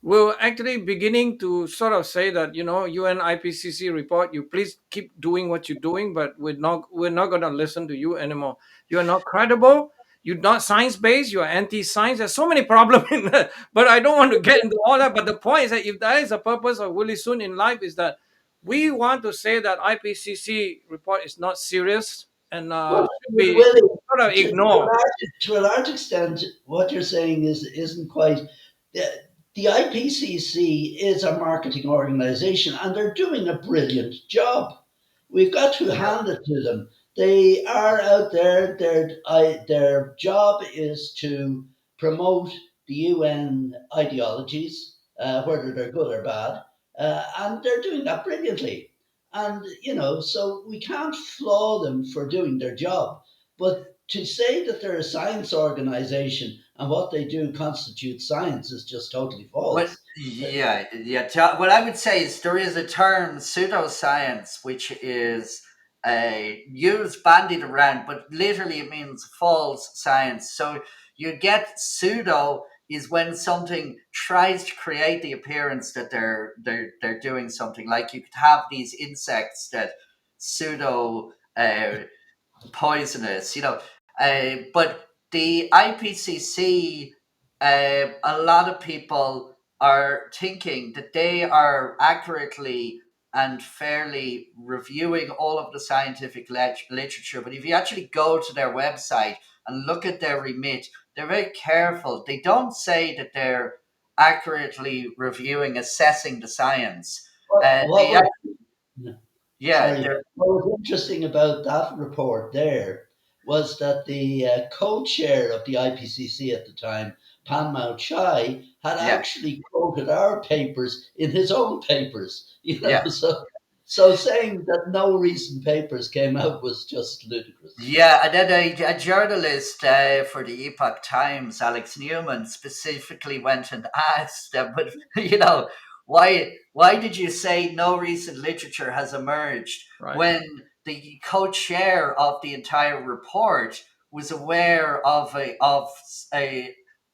we're actually beginning to sort of say that UN IPCC report, you please keep doing what you're doing, but we're not going to listen to you anymore. You are not credible. You're not science based. You're anti-science. There's so many problems in that, but I don't want to get into all that. But the point is that if that is the purpose of Willie Soon in life, is that we want to say that IPCC report is not serious and
Well,
should be
Willie,
sort of ignored.
to a large extent, what you're saying isn't quite. The, the IPCC is a marketing organization, and they're doing a brilliant job. We've got to hand it to them. They are out there. Their job is to promote the UN ideologies, whether they're good or bad, and they're doing that brilliantly. And so we can't flaw them for doing their job. But to say that they're a science organization and what they do constitutes science is just totally
What?
false.
Yeah, yeah. What I would say is there is a term pseudoscience, which is used, bandied around, but literally it means false science. So you get pseudo is when something tries to create the appearance that they're doing something. Like you could have these insects that pseudo poisonous, but the IPCC, a lot of people are thinking that they are accurately and fairly reviewing all of the scientific literature. But if you actually go to their website and look at their remit, they're very careful. They don't say that they're accurately reviewing, assessing the science.
What
They,
was
yeah,
Sorry,
they're,
what was interesting about that report there was that the co-chair of the IPCC at the time, Pan Mao Chai, had
yeah,
actually quoted our papers in his own papers.
yeah.
So saying that no recent papers came out was just ludicrous.
Yeah, and then a journalist for the Epoch Times, Alex Newman, specifically went and asked them, but why did you say no recent literature has emerged
Right.
when the co-chair of the entire report was aware of a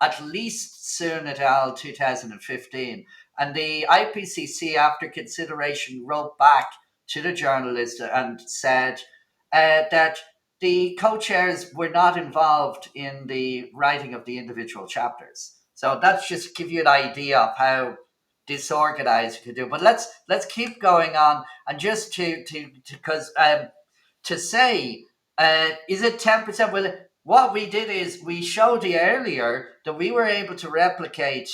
at least Soon et al. 2015, and the IPCC, after consideration, wrote back to the journalist and said that the co-chairs were not involved in the writing of the individual chapters. So that's just to give you an idea of how disorganized you could do. But let's keep going on, and just to because to say, is it 10%? Well, what we did is we showed you earlier that we were able to replicate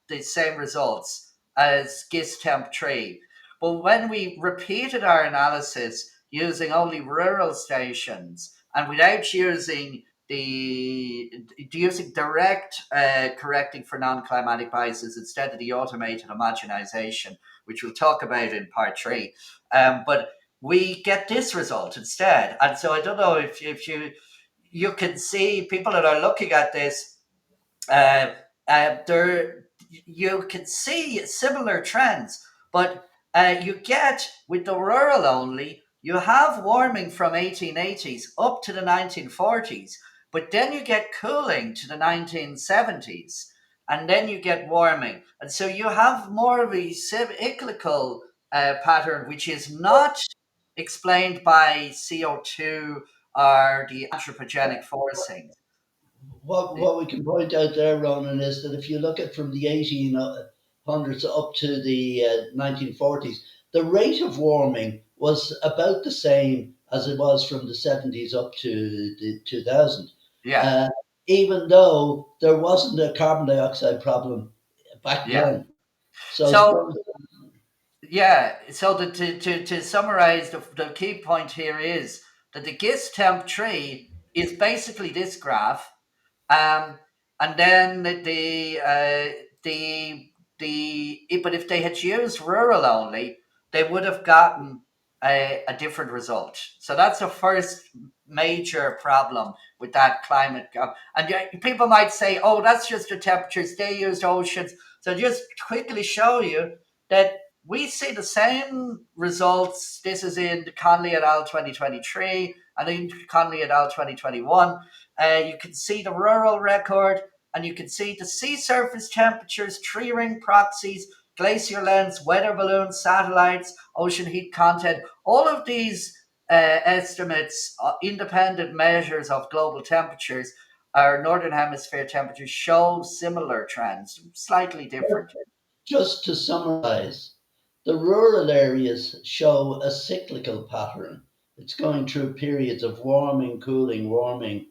the same results as GISTEMP 3. But when we repeated our analysis using only rural stations and without using direct correcting for non-climatic biases instead of the automated homogenization, which we'll talk about in part 3. But we get this result instead. And so I don't know if you can see people that are looking at this, uh, there you can see similar trends, but you get with the rural only, you have warming from 1880s up to the 1940s, but then you get cooling to the 1970s, and then you get warming, and so you have more of a cyclical pattern, which is not explained by CO2 or the anthropogenic forcing.
What we can point out there, Ronan, is that if you look at from the 1800s up to the 1940s, the rate of warming was about the same as it was from the 70s up to the 2000.
Yeah,
Uh, Even though there wasn't a carbon dioxide problem back
yeah.
then. So
So yeah, so to summarize, the key point here is that the GISTEMP tree is basically this graph, um, and then but if they had used rural only, they would have gotten a different result. So that's the first major problem with that climate gap. And people might say, "Oh, that's just the temperatures. They used oceans." So just quickly show you that we see the same results. This is in the Connolly et al. 2023 and in Connolly et al. 2021. You can see the rural record, and you can see the sea surface temperatures, tree ring proxies, glacier lengths, weather balloons, satellites, ocean heat content. All of these estimates, independent measures of global temperatures, our northern hemisphere temperatures show similar trends, slightly different.
just to summarize, the rural areas show a cyclical pattern. It's going through periods of warming, cooling, warming,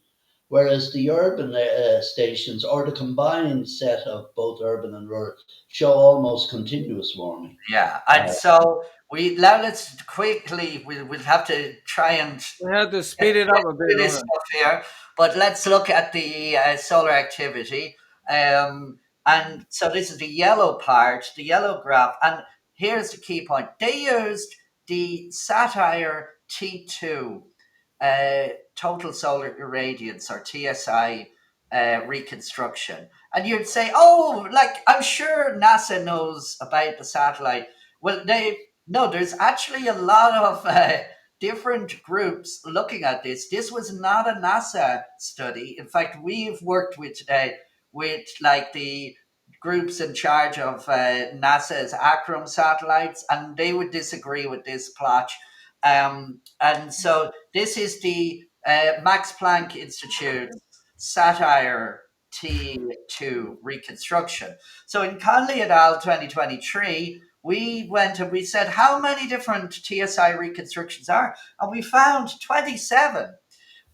whereas the urban stations, or the combined set of both urban and rural, show almost continuous warming.
Yeah, and so let's quickly we'll have to try and
We had to
get
speed it up a bit,
through this
Ronan.
stuff here, but let's look at the solar activity. And so this is the yellow part, the yellow graph, and here's the key point. They used the Satire T2 uh, total solar irradiance, or TSI reconstruction. And you'd say, "Oh, like I'm sure NASA knows about the satellite." Well, they no. There's actually a lot of different groups looking at this. This was not a NASA study. In fact, we've worked with like the groups in charge of NASA's Akram satellites, and they would disagree with this plot. And so this is the Max Planck Institute Satire T2 reconstruction. So in Conley et al. 2023, we went and we said how many different TSI reconstructions are, and we found 27,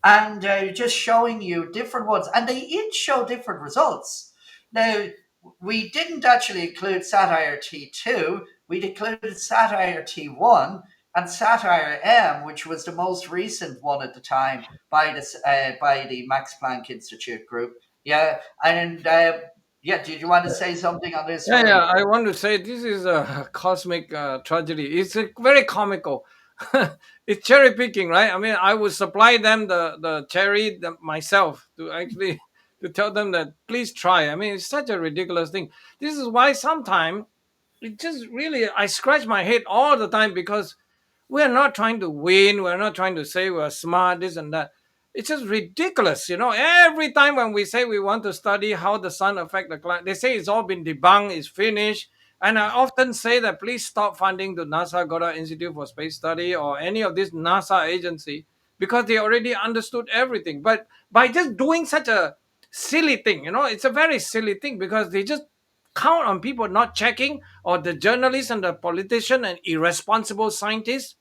and just showing you different ones, and they each show different results. Now, we didn't actually include Satire T2, we included Satire T1 and Satire M, which was the most recent one at the time by the Max Planck Institute group. Yeah, and yeah, did you want to say something on this,
Yeah,
Willie?
I want to say this is a cosmic tragedy. It's very comical. It's cherry picking, right? I mean, I would supply them the cherry myself to actually to tell them that please try. I mean, it's such a ridiculous thing. This is why sometimes it just really I scratch my head all the time because we're not trying to win. We're not trying to say we're smart, this and that. It's just ridiculous, you know. Every time when we say we want to study how the sun affect the climate, they say it's all been debunked, it's finished. And I often say that please stop funding the NASA Goddard Institute for Space Study or any of this NASA agency because they already understood everything. But by just doing such a silly thing, you know, it's a very silly thing because they just count on people not checking or the journalists and the politician and irresponsible scientists.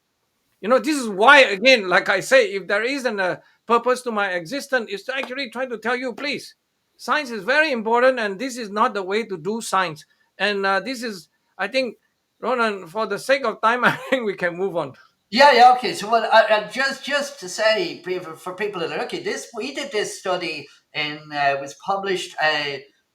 You know, this is why, again, like I say, if there isn't a purpose to my existence, is to actually try to tell you, please, science is very important, and this is not the way to do science. And this is, I think, Ronan, for the sake of time, I think we can move on.
Yeah, yeah, okay. So, well, just to say for people that are looking, this we did this study in was published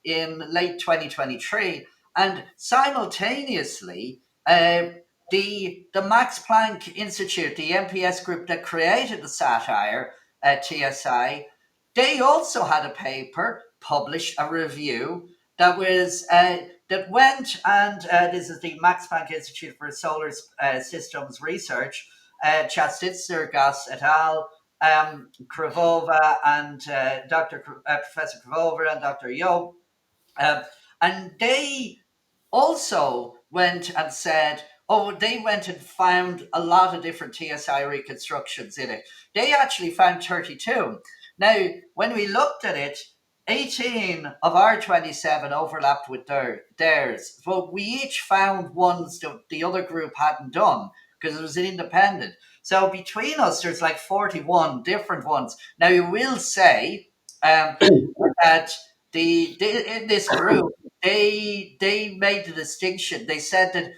in late 2023, and simultaneously, the Max Planck Institute, the MPS group that created the satire TSI, they also had a paper published, a review that was that went and this is the Max Planck Institute for Solar Systems Research, Chastitzer, Gas et al., Krivova and Professor Krivova and Dr. Yo, um, and they also went and said, oh, they went and found a lot of different TSI reconstructions in it. They actually found 32. Now, when we looked at it, 18 of our 27 overlapped with theirs. But we each found ones that the other group hadn't done because it was an independent. So between us, there's like 41 different ones. Now, you will say um, that in this group, they made the distinction. They said that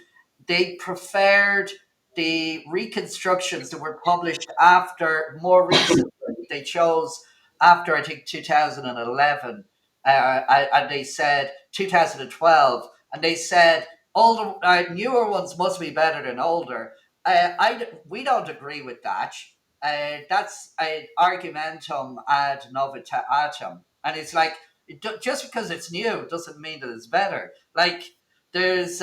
they preferred the reconstructions that were published after more recently. They chose after I think 2011, and they said 2012, and they said older, newer ones must be better than older. We don't agree with that. That's an argumentum ad novitatem, and it's like just because it's new doesn't mean that it's better. Like there's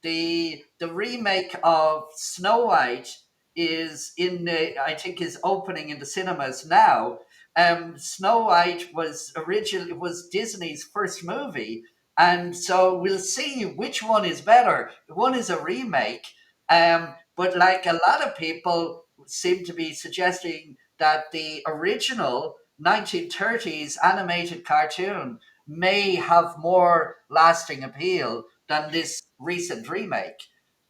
the remake of Snow White is in the I think is opening in the cinemas now. Snow White was Disney's first movie, and so we'll see which one is better. One is a remake, but like a lot of people seem to be suggesting that the original 1930s animated cartoon may have more lasting appeal than this recent remake.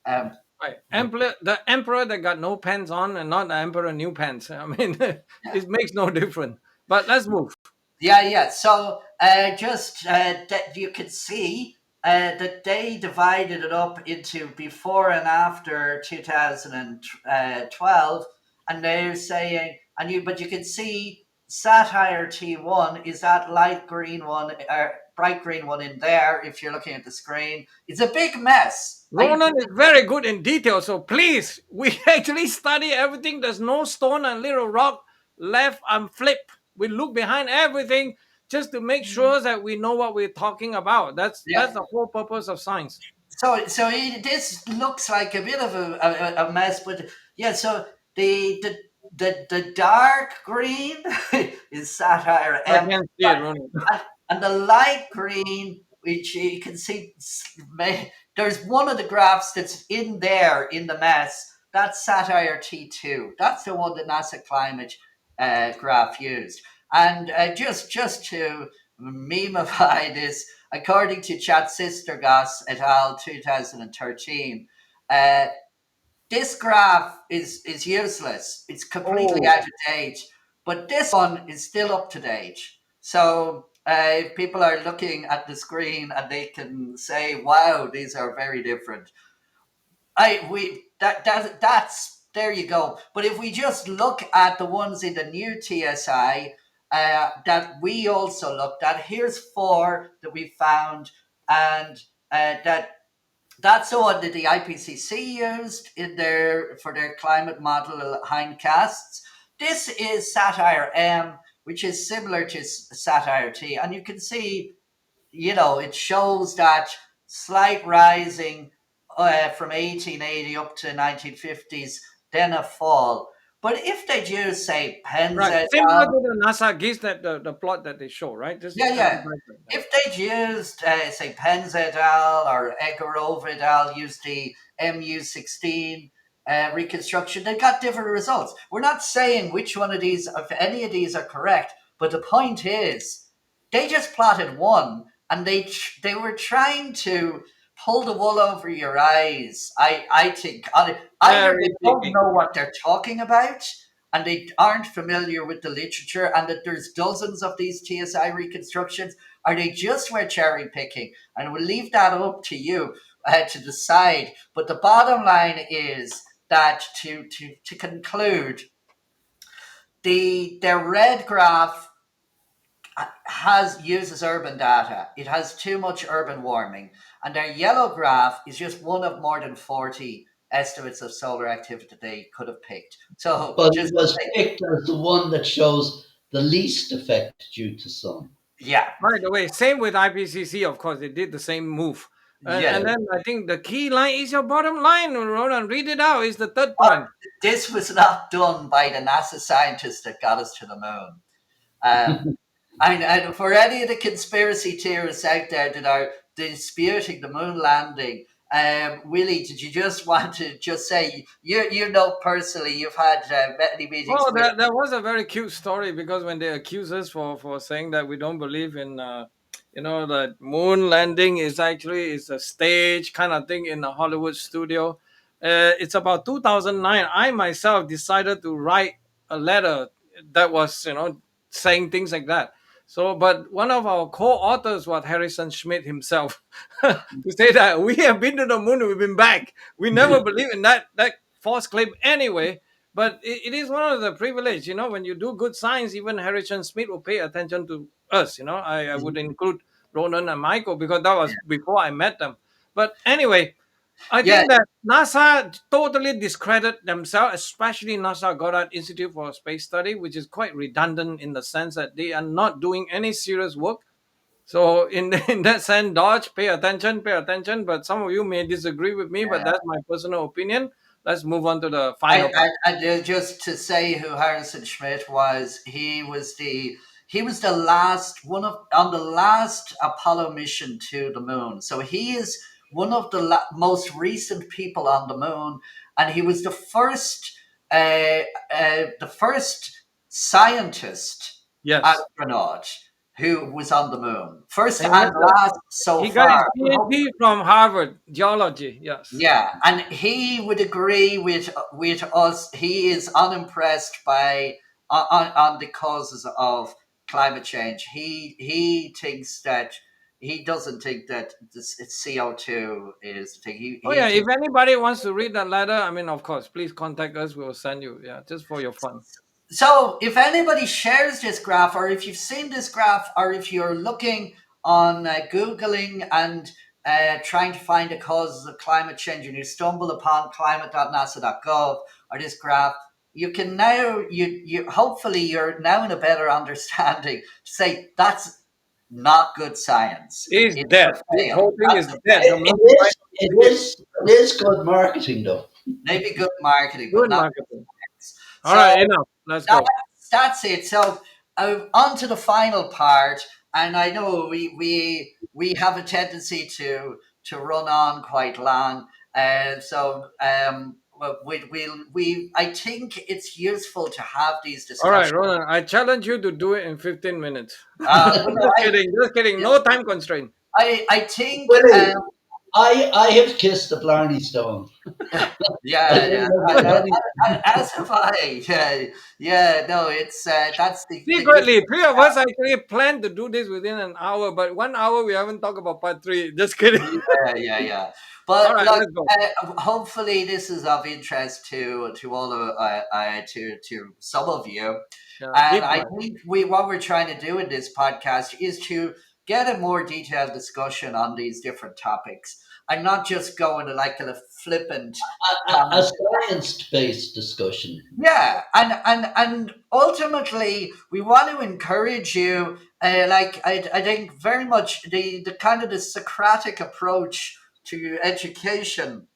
Um,
Right. The emperor that got no pants on and not the emperor new pants. I mean, it makes no difference. But let's move.
Yeah, yeah. So just that you could see that they divided it up into before and after 2012, and they're saying, but you can see Satire T1 is that light green one, bright green one in there. If you're looking at the screen, it's a big mess.
Ronan is very good in detail, so please, we actually study everything. There's no stone and little rock left unflipped. We look behind everything just to make sure that we know what we're talking about. That's
Yeah.
the whole purpose of science.
This looks like a bit of a mess, but yeah. So The dark green is satire
I
M,
can see it, Ronan.
and the light green, which you can see, there's one of the graphs that's in there in the mess. That's satire T2. That's the one that NASA climate graph used. And just to memify this, according to Chad Sistergas et al. 2013, uh, this graph is useless. It's completely
Oh,
out of date. But this one is still up to date. So if people are looking at the screen and they can say, "Wow, these are very different." That's there you go. But if we just look at the ones in the new TSI that we also looked at, here's four that we found, and that's the one that the IPCC used in for their climate model hindcasts. This is Satire M, which is similar to Satire T, and you can see, it shows that slight rising from 1880 up to 1950s, then a fall. But if they use, say,
right.
Penza,
Similar to the NASA GISS that the plot that they show, right? Just
yeah, yeah.
emphasize that.
If they'd used, say, Penz et al. Or Egorov et al. Used the MU16 reconstruction, they got different results. We're not saying which one of these, if any of these are correct, but the point is, they just plotted one, and they were trying to pull the wool over your eyes. I think either
Cherry
they don't
picking.
know what they're talking about, and they aren't familiar with the literature, and that there's dozens of these TSI reconstructions, or they just were cherry picking. And we'll leave that up to you to decide. But the bottom line is that to conclude, their red graph has uses urban data. It has too much urban warming, and their yellow graph is just one of more than 40 estimates of solar activity that they could have picked. So
But it
just
was picked as the one that shows the least effect due to sun.
yeah,
By the way, same with IPCC, of course, they did the same move.
yeah.
And then I think the key line is your bottom line, Ronan. Read it out, is the third
But
point.
this was not done by the NASA scientists that got us to the moon. Um, and for any of the conspiracy theorists out there that are disputing the moon landing, Willie, did you just want to just say you know personally you've had many meetings
Well,
with?
that was a very cute story because when they accuse us for saying that we don't believe in, that moon landing is a stage kind of thing in a Hollywood studio. It's about 2009. I myself decided to write a letter that was, saying things like that. So, but one of our co-authors was Harrison Schmidt himself to say that we have been to the moon, we've been back. We never believe in that false claim anyway, but it is one of the privilege, when you do good science, even Harrison Smith will pay attention to us. I would include Ronan and Michael because that was before I met them. But anyway, I
Yeah,
think that NASA totally discredit themselves, especially NASA Goddard Institute for Space Study, which is quite redundant in the sense that they are not doing any serious work. So in in that sense, Dodge, pay attention. But some of you may disagree with me, but
yeah.
that's my personal opinion. Let's move on to the final part.
Just to say who Harrison Schmidt was, he was the last one of on the last Apollo mission to the moon. So he is one of the most recent people on the moon, and he was uh, the first scientist
Yes.
astronaut who was on the moon, first
And
and last so
he got his
far.
PhD from Harvard, geology. Yes.
Yeah, and he would agree with us. He is unimpressed by on the causes of climate change. He thinks that he doesn't think that this CO2 is the thing.
Oh
He
yeah. If
thinks
anybody wants to read that letter, I mean, of course, please contact us. We'll send you. Yeah, just for your fun.
so. If anybody shares this graph, or if you've seen this graph, or if you're looking on Googling and trying to find the causes of climate change, and you stumble upon climate.nasa.gov or this graph, you can now you hopefully you're now in a better understanding to say that's not good science.
It's
It's
dead.
a
This
fail.
whole thing
That's
is
a
dead.
fail.
The
It
moon right
is,
now
it is good marketing, though.
Maybe good marketing, but
good
not.
marketing. All
So
right, enough. Let's go.
that's it. So on to the final part, and I know we have a tendency to run on quite long, well, we I think it's useful to have these
All right,
discussions.
Ronan, I challenge you to do it in 15 minutes.
Well,
Just kidding. Just kidding. No time constraint.
I think
Willie, I have kissed the Blarney Stone. I
yeah,
do
yeah.
love the Blarney Stone.
As have I. Yeah, yeah. No, it's that's the good.
Secretly, three of us actually planned to do this within an hour, but 1 hour we haven't talked about part three. Just kidding.
Yeah, yeah, yeah.
All
But
right,
look,
let's go.
hopefully this is of interest to all of to some of you.
Yeah,
And
deep
I
breath.
think we what we're trying to do in this podcast is to get a more detailed discussion on these different topics, and not just go into like a flippant
A
comment.
science-based discussion.
Yeah, and ultimately we want to encourage you. I think very much the kind of the Socratic approach to education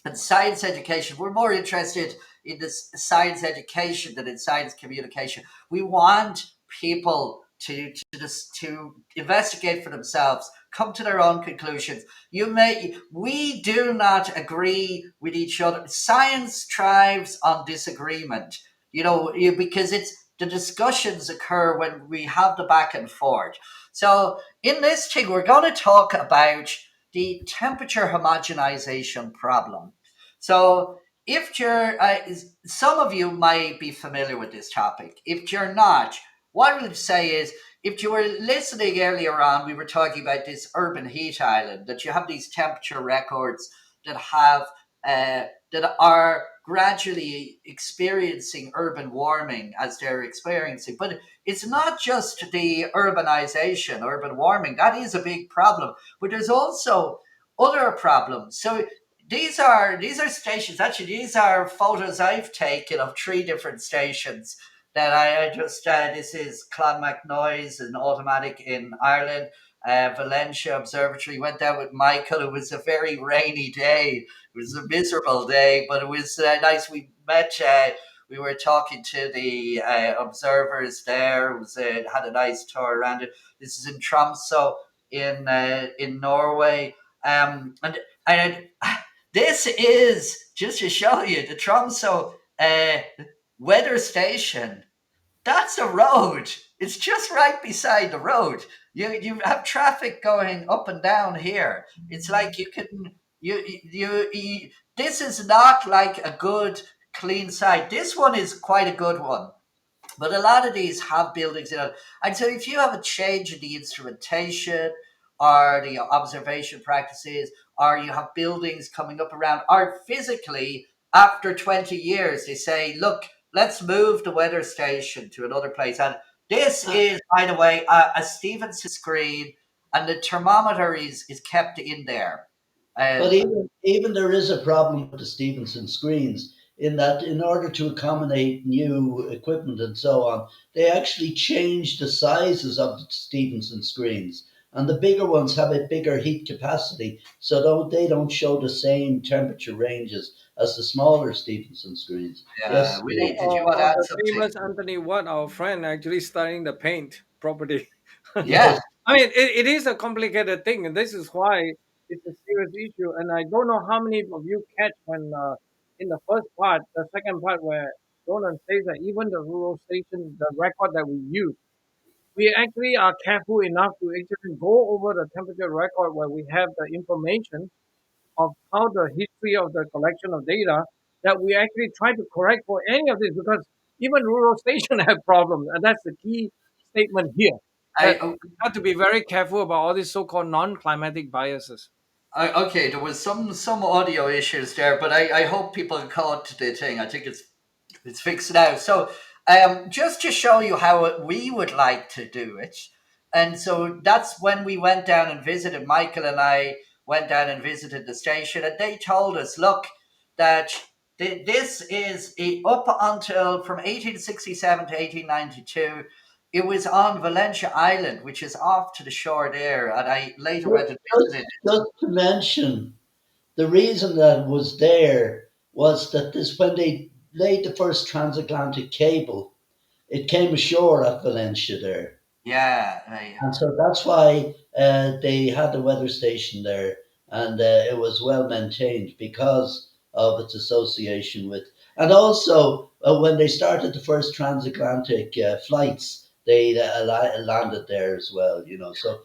and science education. We're more interested in this science education than in science communication. We want people to investigate for themselves, come to their own conclusions. We do not agree with each other. Science thrives on disagreement. Because it's the discussions occur when we have the back and forth. So in this thing, we're going to talk about the temperature homogenization problem. So, if you're, some of you might be familiar with this topic. If you're not, what I would say is, if you were listening earlier on, we were talking about this urban heat island, that you have these temperature records that have, that are gradually experiencing urban warming as they're experiencing. But it's not just the urbanization, urban warming, that is a big problem. But there's also other problems. So these are stations. Actually, these are photos I've taken of three different stations that I just. This is Clonmacnoise and Automatic in Ireland. Valencia Observatory went there with Michael. It was a very rainy day. It was a miserable day, but it was nice. We met. We were talking to the observers there. It was had a nice tour around it. This is in Tromsø in Norway. And this is just to show you the Tromsø weather station. That's a road. It's just right beside the road. You have traffic going up and down here. It's like you can you this is not like a good clean site. This one is quite a good one. But a lot of these have buildings in it. And so if you have a change in the instrumentation or the observation practices, or you have buildings coming up around, or physically after 20 years, they say, look, let's move the weather station to another place. And this is, by the way, a Stephenson screen, and the thermometer is kept in there. Uh,
But even there is a problem with the Stephenson screens in that in order to accommodate new equipment and so on, they actually change the sizes of the Stephenson screens. And the bigger ones have a bigger heat capacity, so they don't show the same temperature ranges as the smaller Stephenson screens. Yes.
Willie, did you want to add
The
something?
famous Anthony Watt, our friend, actually studying the paint property.
Yeah.
Yes.
I mean, it is a complicated thing, and this is why it's a serious issue. And I don't know how many of you catch when in the first part, the second part, where Ronan says that even the rural station, the record that we use, we actually are careful enough to actually go over the temperature record where we have the information of how the history of the collection of data that we actually try to correct for any of this because even rural stations have problems, and that's the key statement here. That
I,
we have to be very careful about all these so-called non-climatic biases.
okay, there was some audio issues there, but I hope people caught the thing. I think it's fixed now. So, just to show you how we would like to do it, and so that's when we went down and visited. Michael and I went down and visited the station, and they told us, look, that this is up until from 1867 to 1892. It was on Valencia Island, which is off to the shore there, and I later went and
Just,
visited.
just to mention, the reason that it was there was that this when they laid the first transatlantic cable, it came ashore at Valencia there.
Yeah,
And so that's why they had the weather station there, and it was well maintained because of its association with. And also, when they started the first transatlantic flights, they landed there as well. You know, so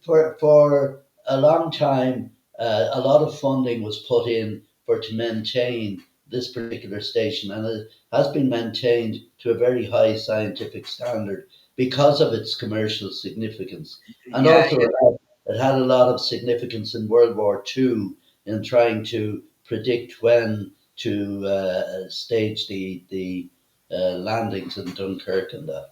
for a long time, a lot of funding was put in for to maintain this particular station, and it has been maintained to a very high scientific standard because of its commercial significance. And
yeah,
also, it had a lot of significance in World War II in trying to predict when to stage the landings in Dunkirk and that.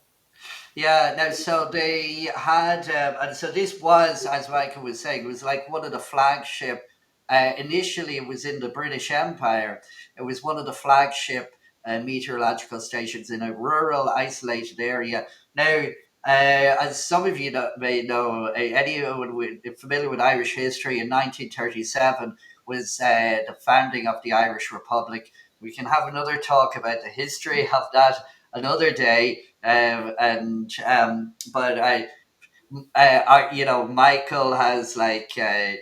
yeah. Now, so they had, and so this was, as Michael was saying, it was like one of the flagship. Initially, it was in the British Empire. It was one of the flagship meteorological stations in a rural, isolated area. Now, as some of you may know, anyone familiar with Irish history, in 1937 was the founding of the Irish Republic. We can have another talk about the history of that another day. But you know, Michael has like, and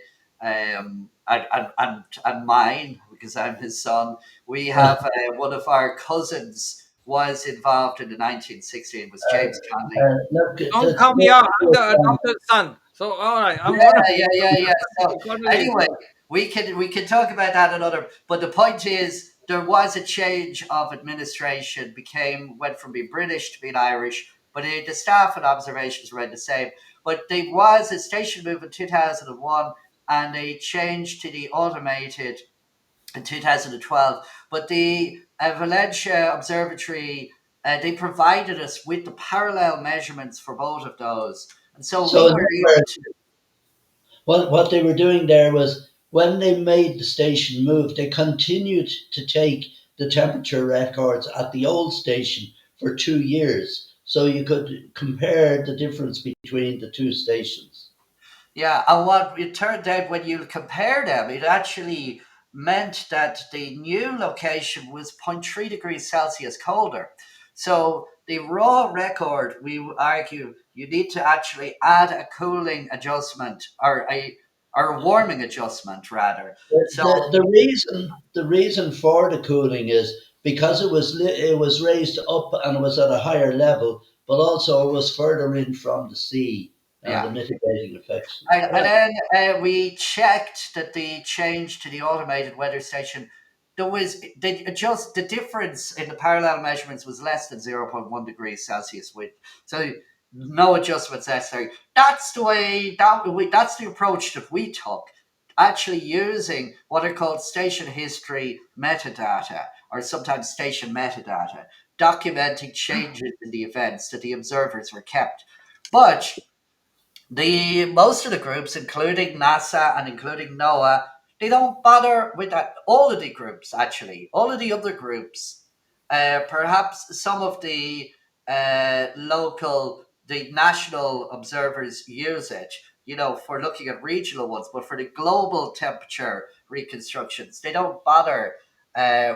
mine, because I'm his son. We have one of our cousins was involved in the 1960s. Was James Conley.
Look,
Don't count me out. I'm the adopted son. So all right, I'm one of
Yeah. So
Connolly's.
anyway, we can talk about that another. But the point is, there was a change of administration. Went from being British to being Irish, but the staff and observations were the same. But there was a station move in 2001, and they changed to the automated in 2012. But the Valencia Observatory, they provided us with the parallel measurements for both of those, and so
So
we
in
were
other
able
words,
to.
what they were doing there was when they made the station move, they continued to take the temperature records at the old station for 2 years. So you could compare the difference between the two stations.
Yeah, and what it turned out when you compare them, it actually meant that the new location was zero point 0.3 degrees Celsius colder. So the raw record, we would argue, you need to actually add a cooling adjustment, or a warming adjustment rather. So
The reason for the cooling is because it was raised up and it was at a higher level, but also it was further in from the sea and
yeah.
the mitigating effects.
And
Yeah.
then we checked that the change to the automated weather station, the difference in the parallel measurements was less than 0.1 degrees Celsius with, so no adjustments necessary. That's the approach that we took, actually using what are called station history metadata, or sometimes station metadata, documenting changes in the events that the observers were kept. But the most of the groups, including NASA and including NOAA, they don't bother with that. All of the groups, actually, all of the other groups, perhaps some of the the national observers use it, for looking at regional ones, but for the global temperature reconstructions, they don't bother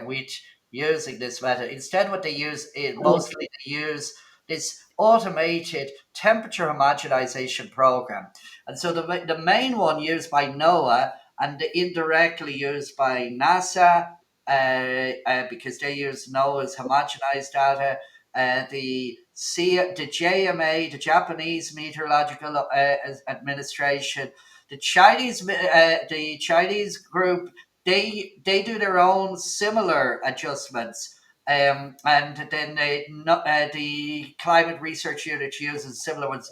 with using this method. Instead, what they use is mostly they use this automated temperature homogenization program. And so the main one used by NOAA and indirectly used by NASA, because they use NOAA's homogenized data, the JMA, the Japanese Meteorological Administration, the Chinese group, they do their own similar adjustments, and then the Climate Research Unit uses similar ones.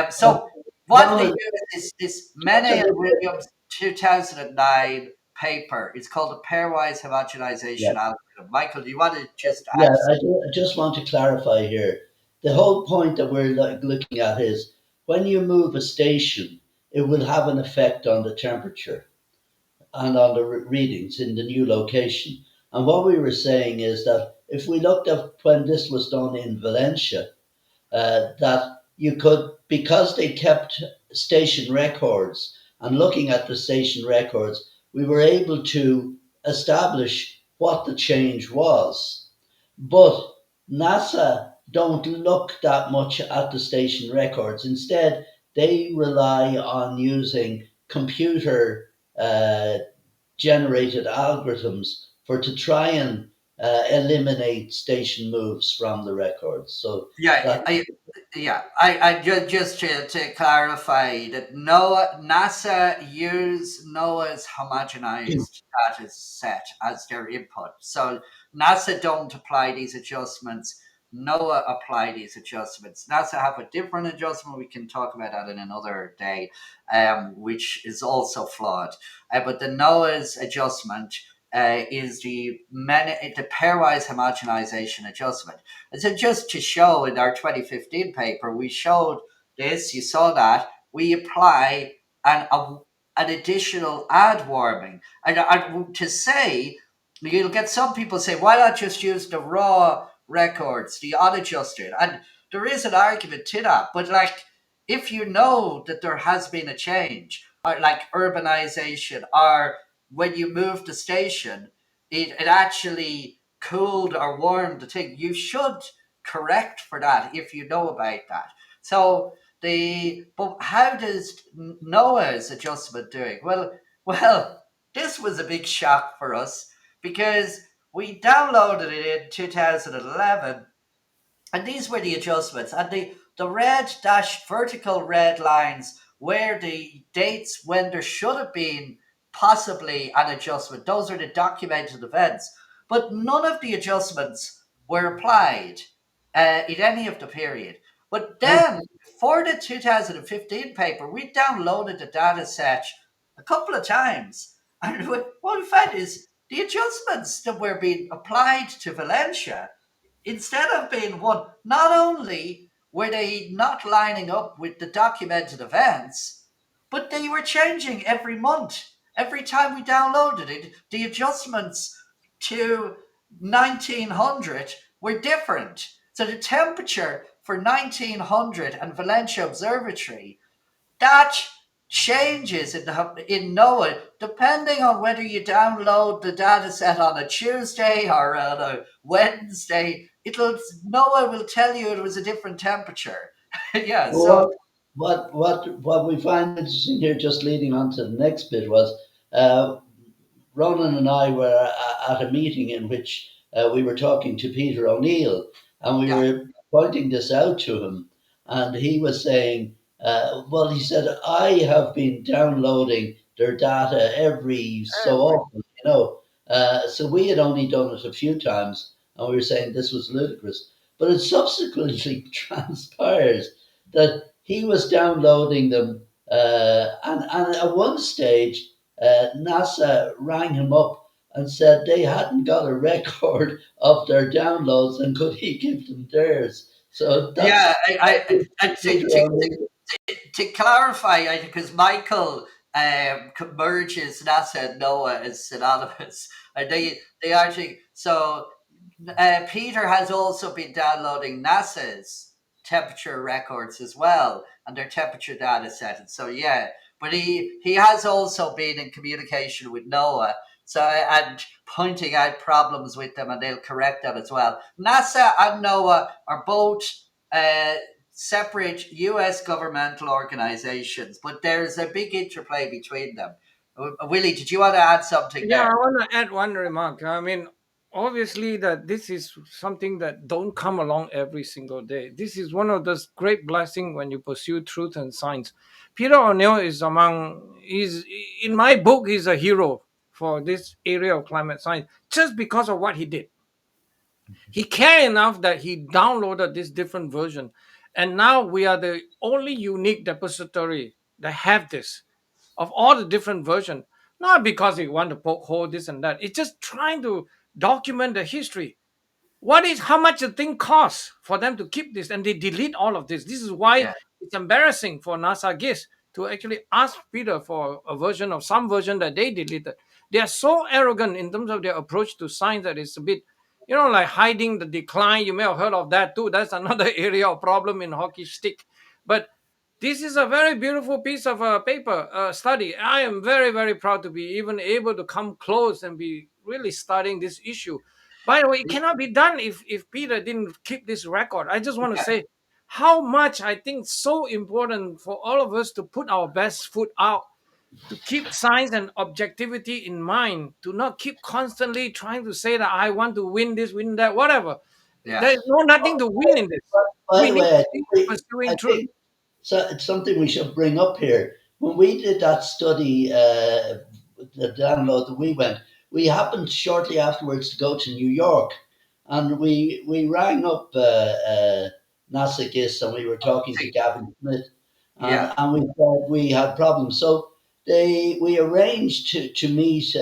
So what they
Ronald,
use is this
that's a
Mene and
little bit,
Williams 2009 paper. It's called the pairwise
yeah.
homogenization algorithm. Michael, do you want to just
Yeah,
add?
I just want to clarify here. The whole point that we're looking at is when you move a station, it will have an effect on the temperature and on the readings in the new location. And what we were saying is that if we looked at when this was done in Valencia, that you could, because they kept station records and looking at the station records, we were able to establish what the change was. But NASA don't look that much at the station records. Instead, they rely on using computer generated algorithms for to try and eliminate station moves from the records. So
Yeah,
that
just to clarify that NASA use NOAA's homogenized data set as their input. So NASA don't apply these adjustments. NOAA apply these adjustments. NASA have a different adjustment. We can talk about that in another day, which is also flawed. But the NOAA's adjustment is the pairwise homogenization adjustment. And so just to show in our 2015 paper, we showed this, you saw that, we apply an additional add warming. And to say, you'll get some people say, why not just use the raw records, the unadjusted? And there is an argument to that. But like, if you know that there has been a change, or like urbanization, or when you move the station, it actually cooled or warmed the thing. You should correct for that if you know about that. So but how does Noah's adjustment doing? Well, this was a big shock for us because we downloaded it in 2011, and these were the adjustments. And the red dashed vertical red lines were the dates when there should have been possibly an adjustment. Those are the documented events. But none of the adjustments were applied in any of the period. But then for the 2015 paper, we downloaded the data set a couple of times. And what we found is the adjustments that were being applied to Valencia, instead of being one, not only were they not lining up with the documented events, but they were changing every month. Every time we downloaded it, the adjustments to 1900 were different. So the temperature for 1900 and Valencia Observatory, that changes in NOAA depending on whether you download the data set on a Tuesday or on a Wednesday. NOAA will tell you it was a different temperature. Yeah, so
Well, what we find interesting here, just leading on to the next bit, was uh, Ronan and I were at a meeting in which we were talking to Peter O'Neill, and we
yeah,
were pointing this out to him, and he was saying, "Well, he said I have been downloading their data every so
Every
often, so we had only done it a few times, and we were saying this was ludicrous. But it subsequently transpires that he was downloading them, and at one stage NASA rang him up and said they hadn't got a record of their downloads and could he give them theirs. So
yeah.
Peter O'Neill.
To clarify, because Michael merges NASA and NOAA as synonymous, and they actually so Peter has also been downloading NASA's temperature records as well and their temperature data set. And so yeah, but he has also been in communication with NOAA. So and pointing out problems with them, and they'll correct that as well. NASA and NOAA are both uh, separate U.S. governmental organizations, but there's a big interplay between them. Willie, did you want to add something
Yeah, I
there?
want to add one remark. I mean, obviously, that this is something that don't come along every single day. This is one of those great blessing when you pursue truth and science. Peter O'Neill is among is in my book. He's a hero for this area of climate science just because of what he did. He cared enough that he downloaded this different version, and now we are the only unique depository that have this of all the different version. Not because he want to poke hole this and that. It's just trying to document the history. What is how much the thing costs for them to keep this, and they delete all of this. This is why
Yeah,
it's embarrassing for NASA GISS to actually ask Peter for a version of some version that they deleted. They are so arrogant in terms of their approach to science that it's a bit, like hiding the decline. You may have heard of that too. That's another area of problem in hockey stick. But this is a very beautiful piece of paper study. I am very, very proud to be even able to come close and be really studying this issue. By the way, it cannot be done if Peter didn't keep this record. I just want to
Yeah,
say how much I think so important for all of us to put our best foot out, to keep science and objectivity in mind, to not keep constantly trying to say that I want to win this, win that, whatever.
yeah.
There's no nothing to win in this.
By
We
the
need
way,
to keep
I
pursuing truth.
think so. It's something we should bring up here. When we did that study, the download that we went, we happened shortly afterwards to go to New York, and we rang up NASA GISS, and we were talking to Gavin Smith,
Yeah,
and we said we had problems. So we arranged to meet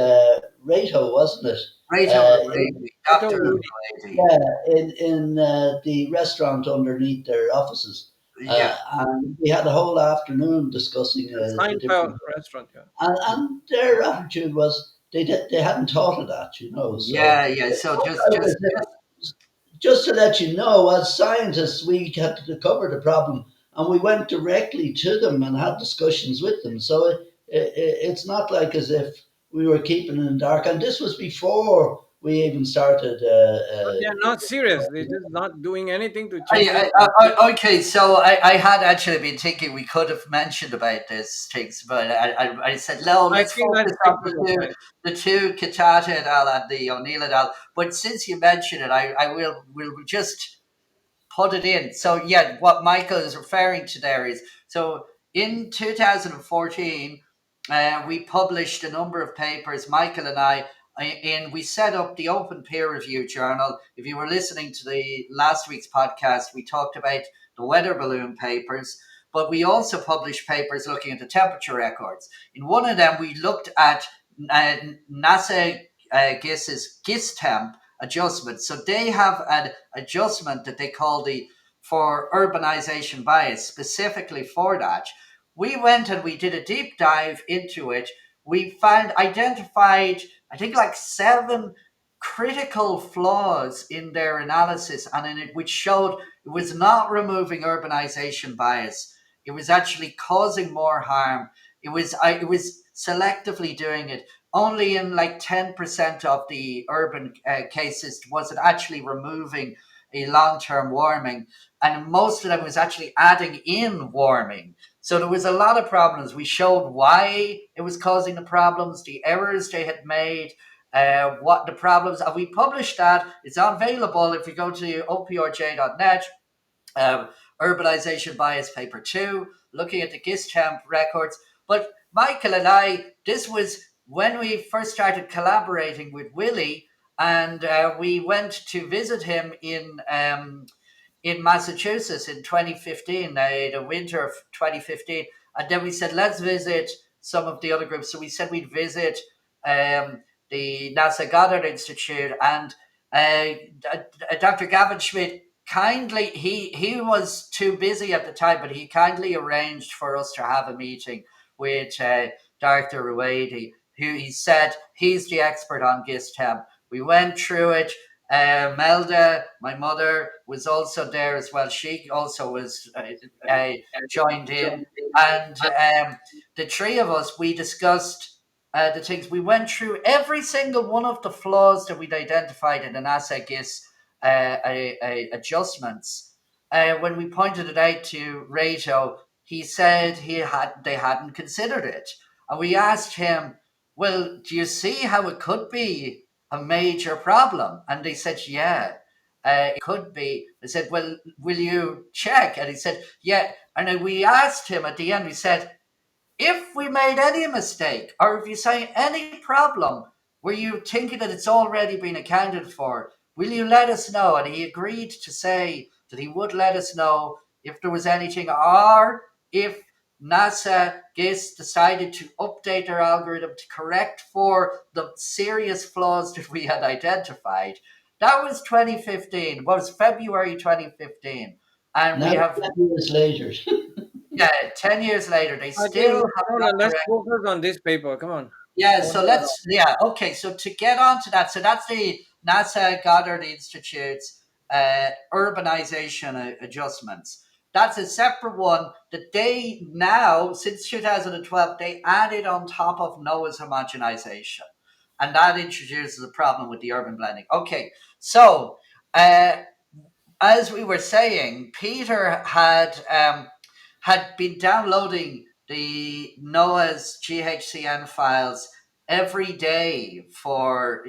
Rato, wasn't it?
right over
Uh,
Ruby,
I told
Dr.
Rudy,
Ruby.
yeah, in the restaurant underneath their offices,
Yeah,
and we had a whole afternoon discussing
the
the
Seinfeld
different.
restaurant. Yeah.
And their attitude was they hadn't thought of that, So
yeah, yeah.
it
So
looked like as if, just to let you know, as scientists, we had to cover the problem, and we went directly to them and had discussions with them. So it's not like as if we were keeping it in the dark. And this was before we even started.
But they're not serious. They're just not doing anything to change it.
Okay, so I had actually been thinking we could have mentioned about these things, but I said no.
I
Let's
think let's
focus
keep
on
them aside.
the two Katata et al. And the O'Neill et al. But since you mentioned it, I will just put it in. So yeah, what Michael is referring to there is so in 2014, we published a number of papers. Michael and I, and we set up the Open Peer Review Journal. If you were listening to the last week's podcast, we talked about the weather balloon papers. But we also published papers looking at the temperature records. In one of them, we looked at NASA GISS's GISTEMP adjustment. So they have an adjustment that they call the for urbanization bias specifically for that. We went and we did a deep dive into it. We identified, I think, like seven critical flaws in their analysis and in it, which showed it was not removing urbanization bias. It was actually causing more harm. It was selectively doing it. Only in like 10% of the urban cases was it actually removing a long-term warming, and most of them was actually adding in warming. So there was a lot of problems. We showed why it was causing the problems, the errors they had made, what the problems, and we published that. It's available if you go to oprj.net. um, Urbanization Bias Paper 2, looking at the GISTEMP records. But Michael and I, this was when we first started collaborating with Willie, and we went to visit him in Massachusetts in 2015, the winter of 2015. And then we said, let's visit some of the other groups. So we said we'd visit the NASA Goddard Institute, and Dr. Gavin Schmidt kindly, he was too busy at the time, but he kindly arranged for us to have a meeting with Dr. Ruedi, who he said he's the expert on GISTEM. We went through it. Melda, my mother, was also there as well. She also was joined in, and the three of us, we discussed the things. We went through every single one of the flaws that we'd identified in the NASA GISS adjustments. When we pointed it out to Rato, he said they hadn't considered it, and we asked him, "Well, do you see how it could be a major problem?" And they said, "Yeah, it could be." I said, "Well, will you check?" And he said, "Yeah." And then we asked him at the end. We said, if we made any mistake or if you say any problem where you thinking that it's already been accounted for, will you let us know? And he agreed to say that he would let us know if there was anything, or if NASA GISS decided to update their algorithm to correct for the serious flaws that we had identified. That was 2015, was February 2015. And we
now
have,
10 years later,
yeah, 10 years later, they
I
still
think,
have not
Ronan, let's
corrected.
focus on this paper. Come on.
Yeah,
Oh,
so
no, no.
okay, so to get on to that, so that's the NASA Goddard Institute's urbanization adjustments. That's a separate one that they now, since 2012, they added on top of NOAA's homogenization. and that introduces a problem with the urban blending. Okay, so uh, as we were saying, Peter had been downloading the NOAA's GHCN files every day for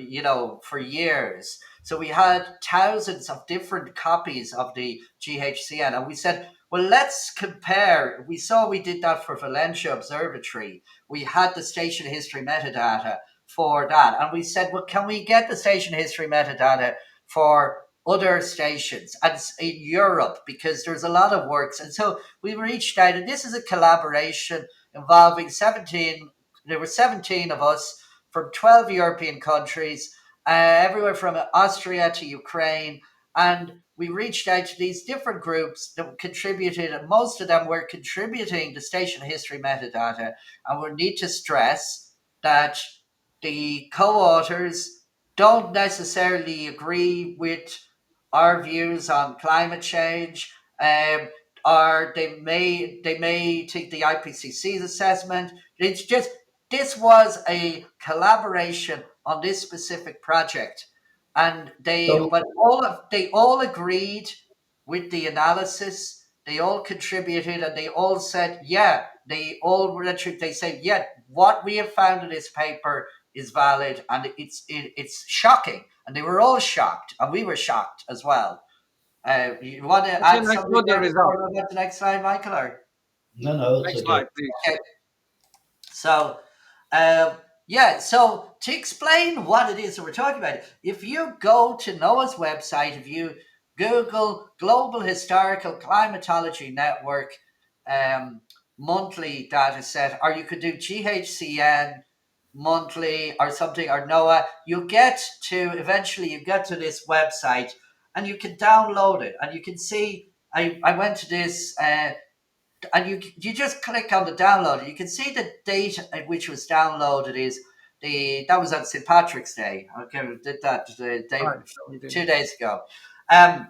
years. So we had thousands of different copies of the GHCN, and we said, well, let's compare. We saw we did that for Valencia Observatory. We had the station history metadata for that, and we said, well, can we get the station history metadata for other stations and in Europe, because there's a lot of works. And so we reached out, and this is a collaboration involving 17. There were 17 of us from 12 European countries, everywhere from Austria to Ukraine. And we reached out to these different groups that contributed, and most of them were contributing the station history metadata. And we need to stress that the co-authors don't necessarily agree with our views on climate change, um, or they may take the IPCC's assessment. It's just this was a collaboration on this specific project, and
So,
they all agreed with the analysis. They all contributed, and they all said, yeah. They said, yeah, what we have found in this paper is valid, and it's shocking, and they were all shocked, and we were shocked as well. You want to
Okay,
add
let's
something
go the
there
result.
before we go to the next slide, Michael? Or
no, it's
Next
okay.
slide, please.
okay, so um, yeah, so to explain what it is that we're talking about, if you go to NOAA's website, if you Google Global Historical Climatology Network monthly data set, or you could do GHCN monthly or something, or NOAA, you get to this website, and you can download it, and you can see. I went to this, and you just click on the download. You can see the date at which was downloaded is that was on St. Patrick's Day. Okay, we did that the day
Right, 17.
2 days ago. Um,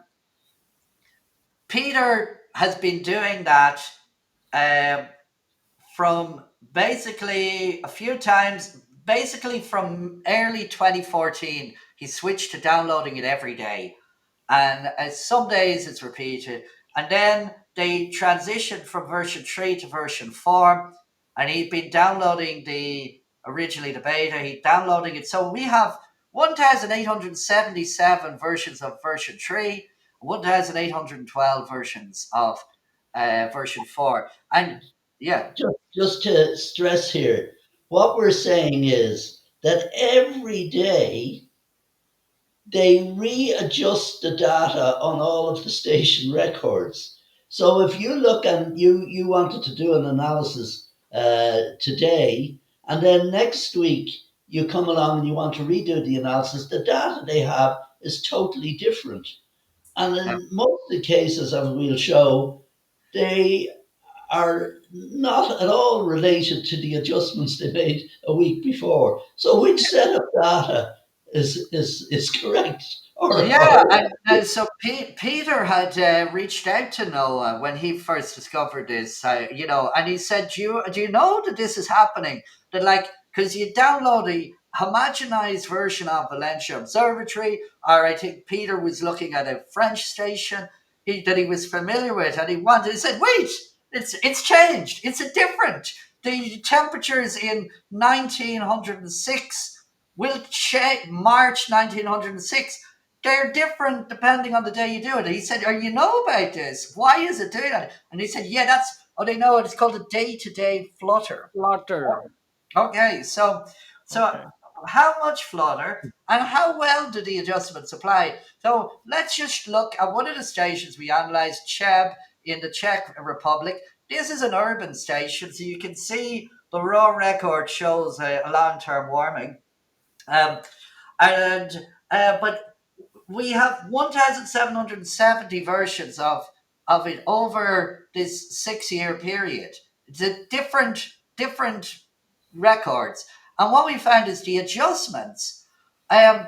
Peter has been doing that um, from basically a few times. Basically, from early 2014, he switched to downloading it every day, and some days it's repeated. And then they transitioned from version 3 to version 4, and he'd been downloading originally the beta, he'd downloading it. So we have 1,877 versions of version 3, 1,812 versions of version 4. And yeah,
Just to stress here, what we're saying is that every day they readjust the data on all of the station records. So if you look and you wanted to do an analysis today, and then next week you come along and you want to redo the analysis, the data they have is totally different. And
yeah.
in most of the cases, as we'll show, they are not at all related to the adjustments they made a week before. So which set of data is correct?
Yeah, and so Peter had reached out to Noah when he first discovered this, and he said, "Do you know that this is happening? That because you download a homogenized version of Valencia Observatory, or I think Peter was looking at a French station that he was familiar with, and he said, wait, it's changed. It's a different. The temperatures in 1906 will change March 1906." They're different depending on the day you do it. And he said, "Oh, you know about this? Why is it doing that?" And he said, "Yeah, they know it. It's called a day-to-day flutter."
Plotter.
Okay, so
Okay.
how much flutter and how well do the adjustments apply? So let's just look at one of the stations we analysed, Cheb in the Czech Republic. This is an urban station, so you can see the raw record shows a long-term warming. Um, and but we have 1,770 versions of it over this 6 year period. It's a different records. And what we found is the adjustments. Um,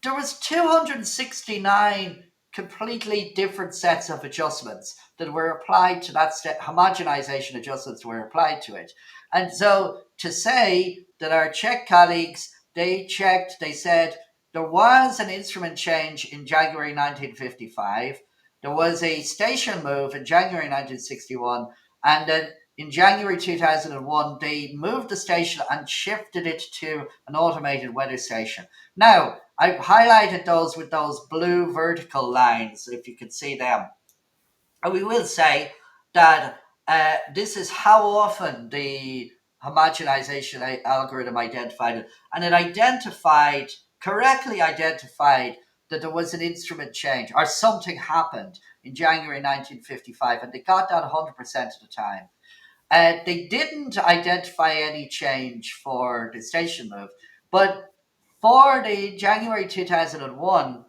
there was 269 completely different sets of adjustments that were applied to that homogenization adjustments were applied to it. And so to say that our Czech colleagues they checked, they said there was an instrument change in January 1955. There was a station move in January 1961. And then in January 2001, they moved the station and shifted it to an automated weather station. Now, I've highlighted those with those blue vertical lines, if you can see them. And we will say that this is how often the homogenization algorithm identified it. And it correctly identified that there was an instrument change or something happened in January 1955. And they got that 100% of the time. They didn't identify any change for the station move. But for the January 2001,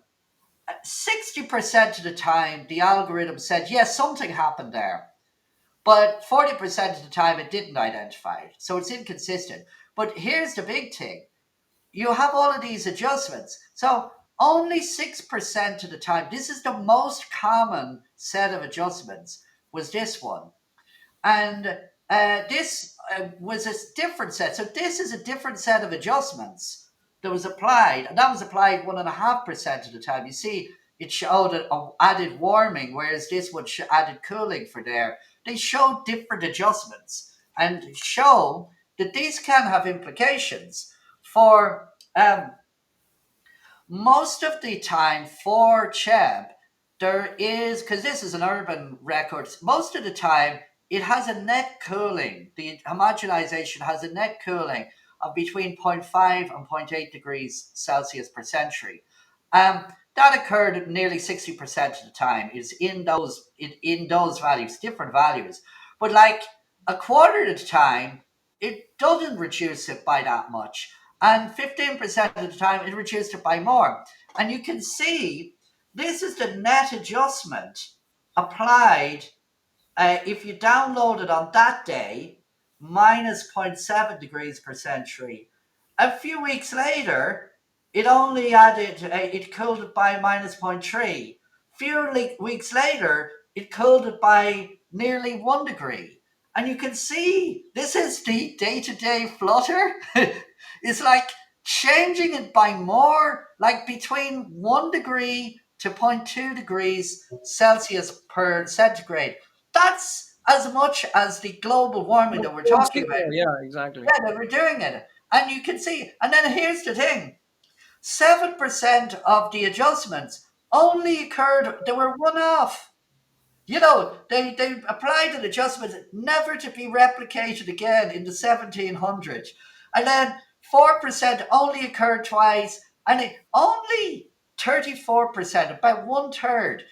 60% of the time, the algorithm said, yes, something happened there. But 40% of the time, it didn't identify it. So it's inconsistent. But here's the big thing. You have all of these adjustments. So only 6% of the time, this is the most common set of adjustments, was this one. And this was a different set. So this is a different set of adjustments that was applied. And that was applied 1.5% of the time. You see, it showed added warming, whereas this one added cooling for there. They show different adjustments and show that these can have implications for most of the time for Cheb. There is, because this is an urban record, most of the time it has a net cooling. The homogenization has a net cooling of between 0.5 and 0.8 degrees Celsius per century. That occurred nearly 60% of the time. It's in those values, different values. But like a quarter of the time, it doesn't reduce it by that much. And 15% of the time, it reduced it by more. And you can see this is the net adjustment applied if you download it on that day, minus zero point 0.7 degrees per century. A few weeks later, it only added, it cooled it by minus 0.3. Few weeks later, it cooled it by nearly 1 degree. And you can see this is the day-to-day flutter. It's like changing it by more, like between 1 degree to 0.2 degrees Celsius per centigrade. That's as much as the global warming that we're talking about.
Yeah, exactly.
Yeah, that we're doing it. And you can see, and then here's the thing. 7% of the adjustments only occurred, they were one-off. You know, they applied an adjustment never to be replicated again in the 1700s. And then 4% only occurred twice, and only 34%, about one third,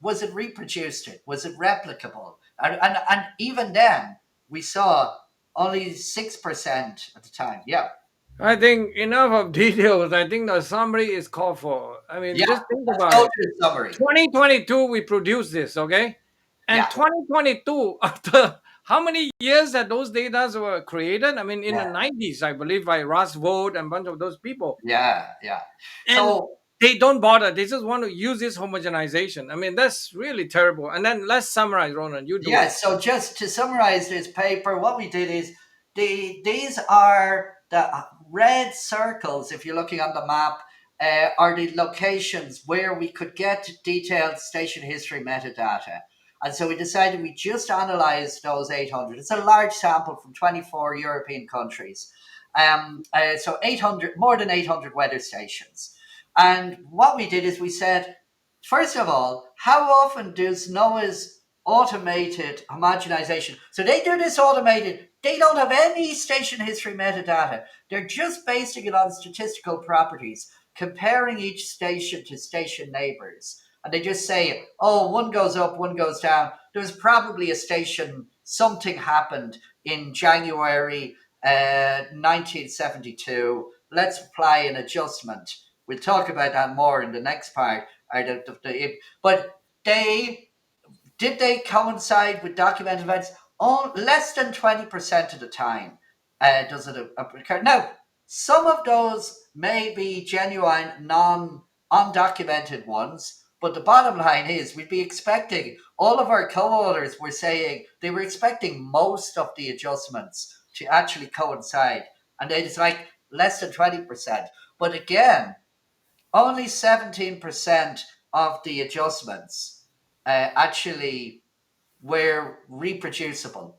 was it reproduced? Was it replicable? And even then, we saw only 6% at the time. Yeah.
I think enough of details. I think the summary is called for. I mean,
Yeah.
just think
Let's
about
go
it.
to the summary.
2022, we produced this, okay? And
Yeah.
2022, after how many years that those data were created? I mean, in the
Yeah.
90s, I believe, by Russ Vogt and a bunch of those people.
Yeah. Yeah.
And
So,
they don't bother. They just want to use this homogenization. I mean, that's really terrible. And then let's summarize, Ronan. You do
yeah,
it.
so just to summarize this paper, what we did is these are the red circles, if you're looking on the map, are the locations where we could get detailed station history metadata. And so we decided we just analyzed those 800. It's a large sample from 24 European countries. So 800, more than 800 weather stations. And what we did is we said, first of all, how often does NOAA's automated homogenization? So they do this automated. They don't have any station history metadata. They're just basing it on statistical properties, comparing each station to station neighbors. And they just say, oh, one goes up, one goes down. There's probably a station, something happened in January 1972. Let's apply an adjustment. We'll talk about that more in the next part. But did they coincide with documented events? Oh, less than 20% of the time does it occur. Now, some of those may be genuine, undocumented ones, but the bottom line is we'd be expecting, all of our co-authors were saying they were expecting most of the adjustments to actually coincide. And it's like, less than 20%. But again, only 17% of the adjustments actually were reproducible.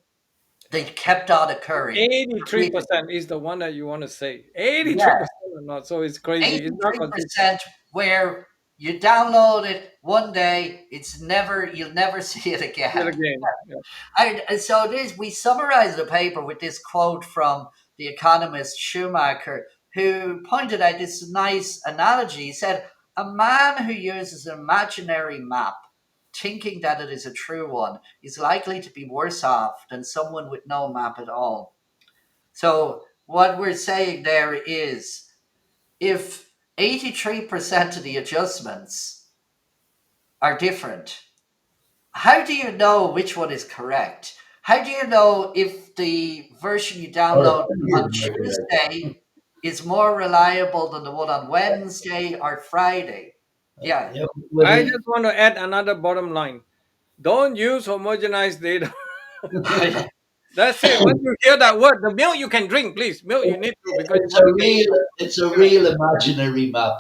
They kept on occurring.
83% is the one that you want to say.
Yeah,
83% or not. So it's crazy. It's not consistent.
83% where you download it one day, you'll never see it
Yet
again.
again. Yeah.
And so this, we summarized the paper with this quote from the economist Schumacher, who pointed out this nice analogy. He said, a man who uses an imaginary map, thinking that it is a true one, is likely to be worse off than someone with no map at all. So what we're saying there is, if 83% of the adjustments are different, how do you know which one is correct? How do you know if the version you
Or
download on
opinion, maybe.
Tuesday is more reliable than the one on Wednesday or Friday? Yeah.
Yeah,
I
Willie.
just want to add another bottom line. Don't use homogenized data. That's it. When you hear that word, the milk you can drink, please. Milk you need to because you
It's
want
a
to get
real, it's a
accurate.
real imaginary map.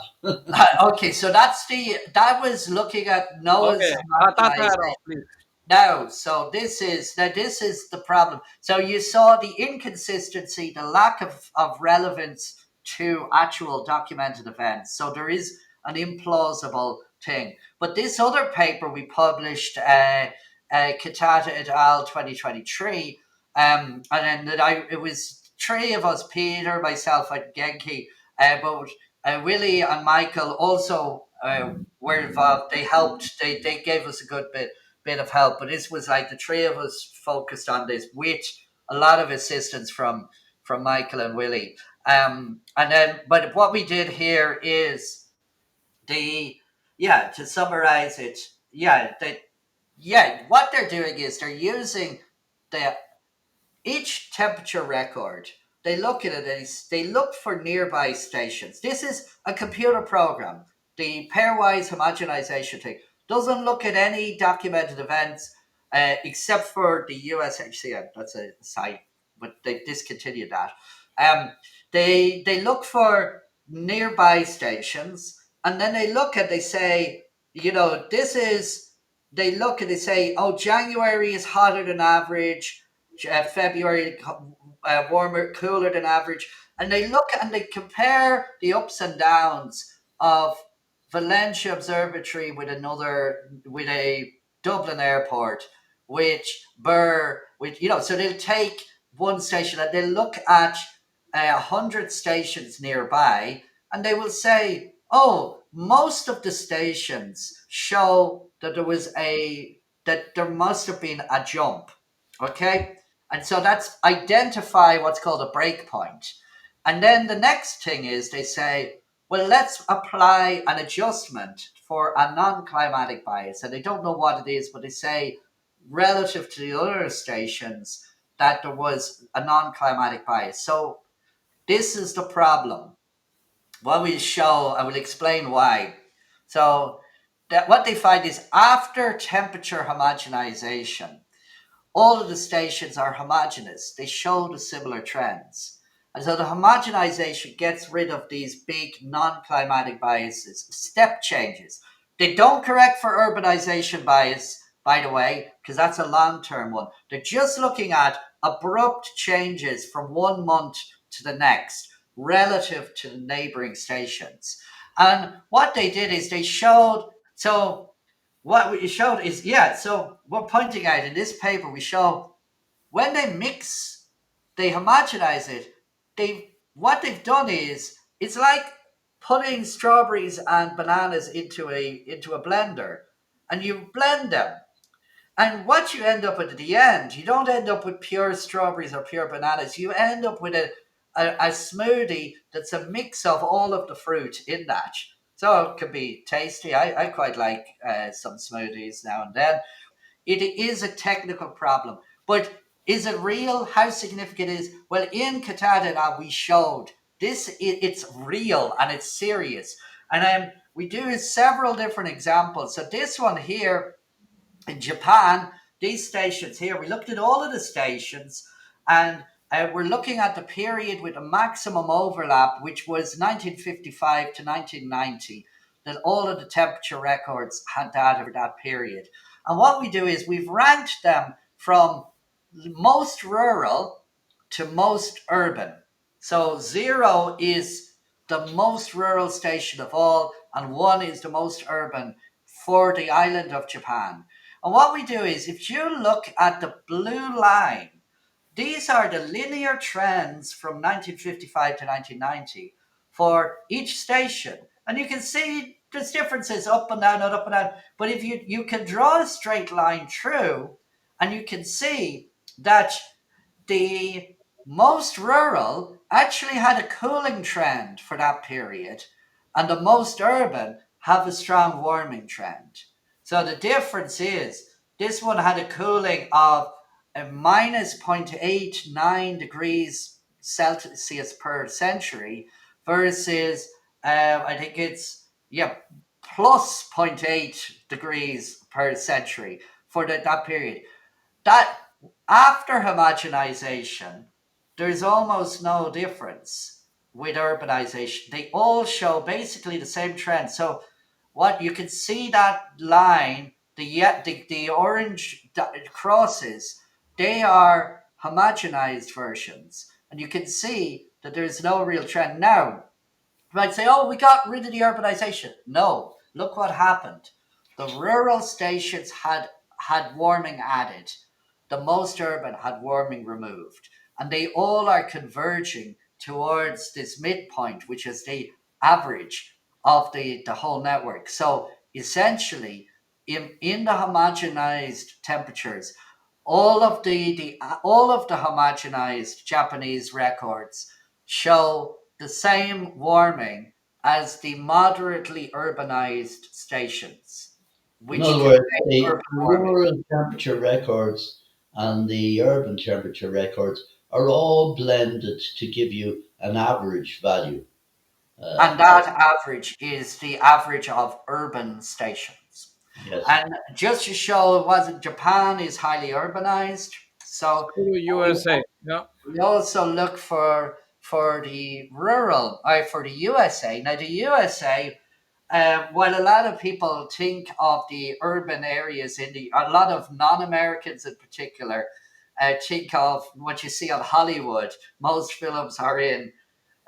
Okay, so that was looking at Noah's
Okay. Katata
homogenization.
please.
No, so this is the problem. So you saw the inconsistency, the lack of relevance to actual documented events. So there is an implausible thing. But this other paper we published, Katata et al. 2023, and then it was three of us, Peter, myself, and Genki, but Willie and Michael also were involved. They helped. They gave us a good bit of help. But this was like the three of us focused on this with a lot of assistance from Michael and Willie. And then, but what we did here is the to summarize it, what they're doing is they're using the each temperature record. They look at it and they look for nearby stations. This is a computer program. The pairwise homogenization thing doesn't look at any documented events except for the USHCM. That's a site, but they discontinued that. Um, they look for nearby stations, and then they say, this is. They look and they say, oh, January is hotter than average. February warmer, cooler than average, and they look and they compare the ups and downs of Valencia Observatory with a Dublin airport, which Burr, so they'll take one station and they'll look at 100 stations nearby, and they will say, oh, most of the stations show that there must have been a jump. Okay, and so that's identify what's called a breakpoint. And then the next thing is they say, well, let's apply an adjustment for a non-climatic bias. And they don't know what it is, but they say relative to the other stations that there was a non-climatic bias. So this is the problem. What we'll show, I will explain why. So that what they find is after temperature homogenization, all of the stations are homogeneous. They show the similar trends. And so the homogenization gets rid of these big non-climatic biases, step changes. They don't correct for urbanization bias, by the way, because that's a long-term one. They're just looking at abrupt changes from one month to the next relative to the neighboring stations. And what they did is they showed, so what we showed is, so we're pointing out in this paper, we show when they homogenize it, what they've done is, it's like putting strawberries and bananas into a blender, and you blend them. And what you end up with at the end, you don't end up with pure strawberries or pure bananas. You end up with a smoothie that's a mix of all of the fruit in that. So it can be tasty. I quite like some smoothies now and then. It is a technical problem, but is it real? How significant is? Well, in Katata we showed this. It's real and it's serious, and we do several different examples. So this one here in Japan, these stations here, we looked at all of the stations, and we're looking at the period with the maximum overlap, which was 1955 to 1990, that all of the temperature records had data for that period. And what we do is we've ranked them from most rural to most urban. So 0 is the most rural station of all, and 1 is the most urban for the island of Japan. And what we do is, if you look at the blue line, these are the linear trends from 1955 to 1990 for each station. And you can see there's differences up and down and up and down. But if you can draw a straight line through, and you can see that the most rural actually had a cooling trend for that period, and the most urban have a strong warming trend. So the difference is this one had a cooling of a minus 0.89 degrees Celsius per century versus I think it's plus zero point 0.8 degrees per century for that period. That after homogenization, there's almost no difference with urbanization. They all show basically the same trend. So what you can see, that line, the orange crosses, they are homogenized versions, and you can see that there's no real trend now. You might say, oh, we got rid of the urbanization. No, look what happened. The rural stations had warming added. The most urban had warming removed. And they all are converging towards this midpoint, which is the average of the whole network. So essentially, in the homogenized temperatures, all of the homogenized Japanese records show the same warming as the moderately urbanized stations,
In
which
other
contain
words, the
urban warming.
rural temperature records and the urban temperature records are all blended to give you an average value.
And
Of
that average is the average of urban stations.
yes,
And just to show, it wasn't Japan is highly urbanized. So
Go to
we,
USA. Yeah.
we also look for the rural, or for the USA. Now, the USA, while a lot of people think of the urban areas a lot of non-Americans in particular think of what you see on Hollywood. Most films are in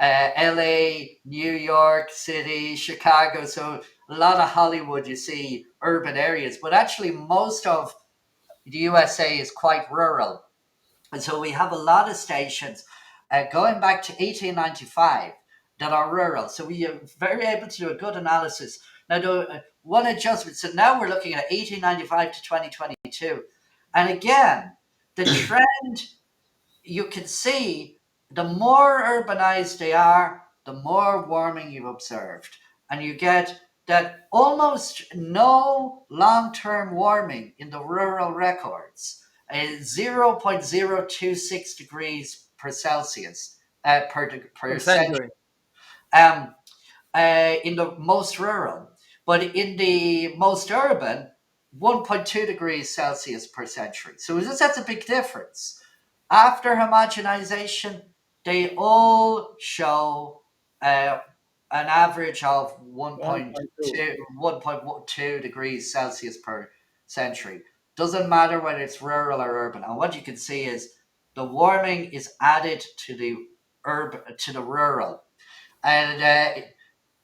LA, New York City, Chicago. So a lot of Hollywood, you see urban areas, but actually most of the USA is quite rural. And so we have a lot of stations going back to 1895 that are rural. So we are very able to do a good analysis. Now, one adjustment. So now we're looking at 1895 to 2022. And again, the trend, you can see, the more urbanized they are, the more warming you've observed. And you get that almost no long term warming in the rural records, 0.026 degrees per Celsius per century.
Century.
Um, in the most rural, but in the most urban, 1.2 degrees Celsius per century. So that's a big difference. After homogenization, they all show uh, an average of
1.2.
1.2 degrees Celsius per century. Doesn't matter whether it's rural or urban. And what you can see is the warming is added to the rural. And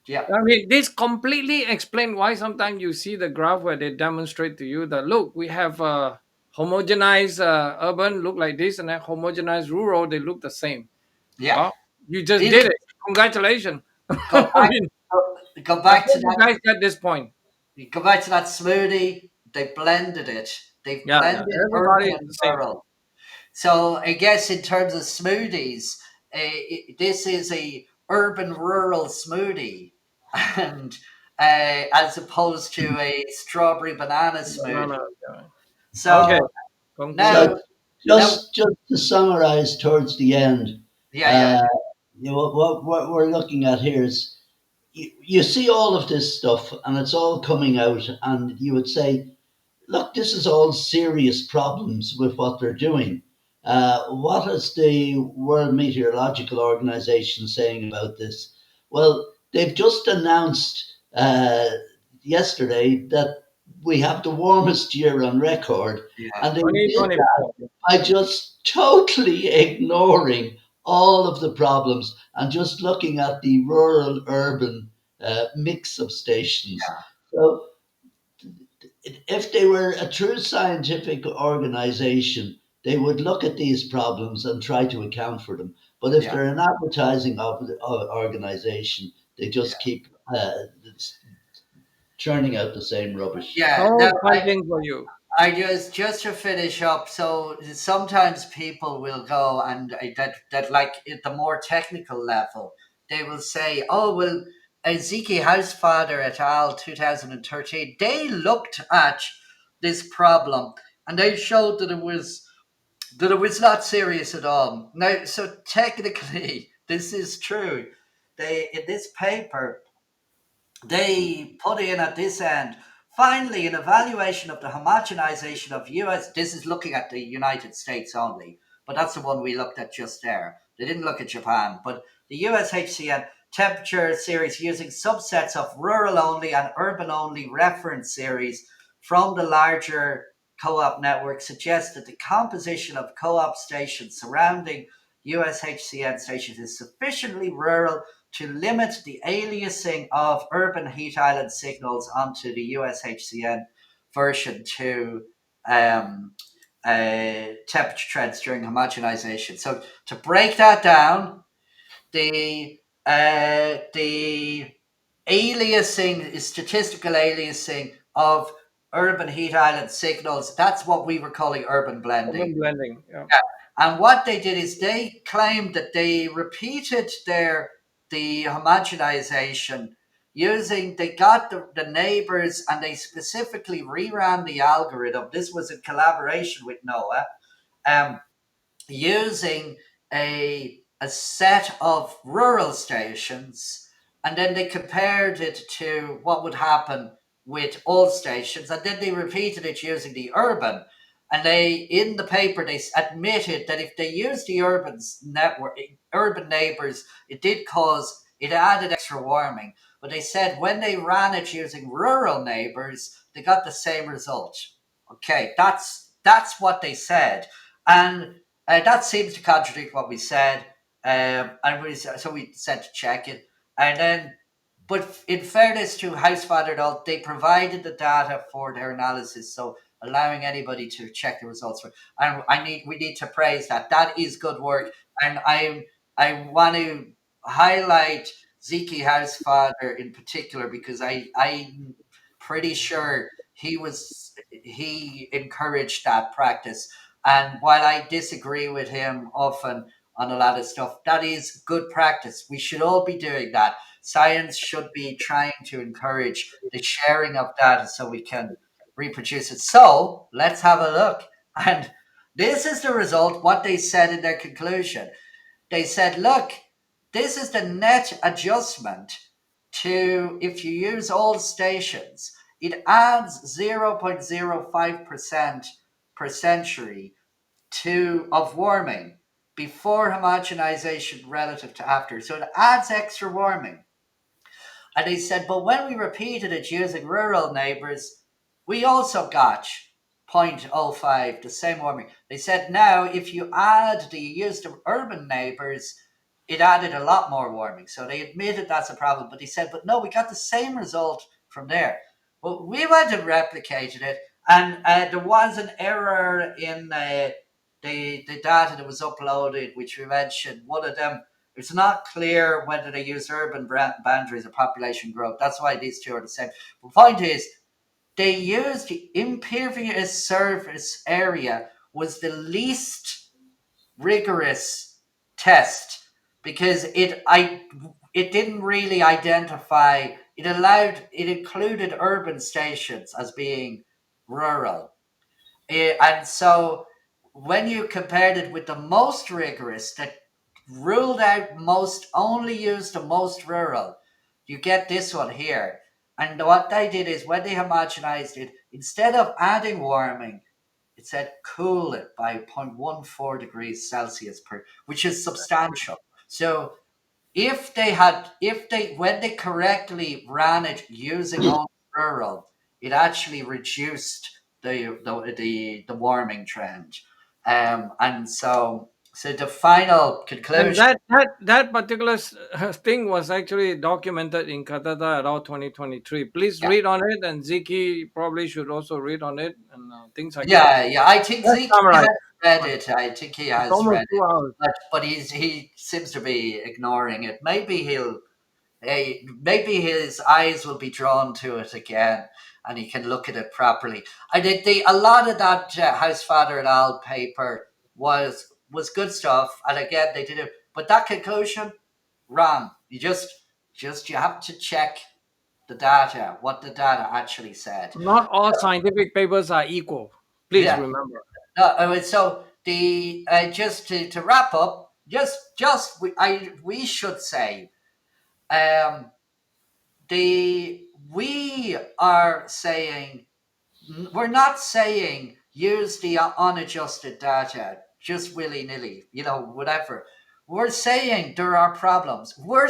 yeah,
I mean, this completely explain why sometimes you see the graph where they demonstrate to you that look, we have homogenized urban look like this, and then homogenized rural they look the same.
yeah.
Well, you just
This
did it. Congratulations.
go
I
back
mean,
go
I
back to
hope you
that
guys get this point.
go back to that smoothie. They blended it. They've
Yeah, yeah.
blended urban
Everybody is
and
the same.
rural. So I guess in terms of smoothies, this is a urban rural smoothie, and as opposed to a strawberry banana
No,
smoothie.
no. Yeah. Okay.
So
so
Conclusion.
now, now,
just to summarize towards the end,
yeah, yeah,
uh, what we're looking at here is you see all of this stuff and it's all coming out, and you would say, look, this is all serious problems with what they're doing. What is the World Meteorological Organization saying about this? Well, they've just announced yesterday that we have the warmest year on record,
Yeah.
and they did that
2024.
by just totally ignoring all of the problems and just looking at the rural urban mix of stations. So if they were a true scientific organization, they would look at these problems and try to account for them. But if
Yeah.
they're an advertising organization, they
Yeah.
just keep churning out the same rubbish.
Yeah.
No
Now,
fighting for you.
I just to finish up. So sometimes people will go and that like at the more technical level, they will say, "Oh well, Zeke Hausfather et al. 2013. They looked at this problem and they showed that it was not serious at all." Now, so technically, this is true. They in this paper they put in at this end, finally, an evaluation of the homogenization of US. This is looking at the United States only, but that's the one we looked at just there. They didn't look at Japan, but the USHCN temperature series using subsets of rural only and urban only reference series from the larger co op network suggests that the composition of co op stations surrounding USHCN stations is sufficiently rural to limit the aliasing of urban heat island signals onto the USHCN version 2 um, temperature trends during homogenization. So to break that down, the aliasing is statistical aliasing of urban heat island signals. That's what we were calling urban blending.
Urban blending. Yeah.
And what they did is they claimed that they repeated the homogenization using they got the neighbors and they specifically reran the algorithm. This was in collaboration with NOAA. Um, Using a set of rural stations, and then they compared it to what would happen with all stations, and then they repeated it using the urban. And they, in the paper, they admitted that if they used the urban neighbors, it added extra warming. But they said when they ran it using rural neighbors, they got the same result. Okay, that's what they said, and that seems to contradict what we said. So we said to check it. And then, but in fairness to Hausfather, though, they provided the data for their analysis, so allowing anybody to check the results. And we need to praise that. That is good work. And I want to highlight Zeke Hausfather in particular because I'm pretty sure he encouraged that practice, and while I disagree with him often on a lot of stuff, that is good practice. We should all be doing that. Science should be trying to encourage the sharing of data so we can reproduce it. So let's have a look. And this is the result, what they said in their conclusion. They said, look, this is the net adjustment to if you use all stations. It adds 0.05% per century of warming before homogenization relative to after. So it adds extra warming. And they said, but when we repeated it using rural neighbors, we also got 0.05, the same warming. They said now if you use the urban neighbors, it added a lot more warming. So they admitted that's a problem, but they said, but no, we got the same result from there. Well, we went and replicated it, and there was an error in the data that was uploaded, which we mentioned. One of them, it's not clear whether they use urban boundaries or population growth. That's why these two are the same. The point is, they used the impervious surface area was the least rigorous test because it didn't really identify. It included urban stations as being rural. And so when you compared it with the most rigorous that ruled out most, only used the most rural, you get this one here. And what they did is when they homogenized it, instead of adding warming, it said cool it by 0.14 degrees Celsius per, which is substantial. So if they when they correctly ran it using all rural, it actually reduced the warming trend. And so the final
And
conclusion.
that particular thing was actually documented in Katata around 2023. Please
Yeah,
read on it, and Ziki probably should also read on it, and things like that.
yeah. I think
Let's
Zeke
summarize.
has read
But
it. I think he
it's
has read
almost
it,
2 hours.
but he seems to be ignoring it. Maybe his eyes will be drawn to it again, and he can look at it properly. I did a lot of that Hausfather et al. Paper was good stuff, and again they did it, but that conclusion wrong. You have to check the data, what the data actually said.
Not all scientific papers are equal. Please
Yeah.
remember.
No, so the just to wrap up, we should say um, we are saying we're not saying use the unadjusted data just willy nilly, whatever. We're saying there are problems. We're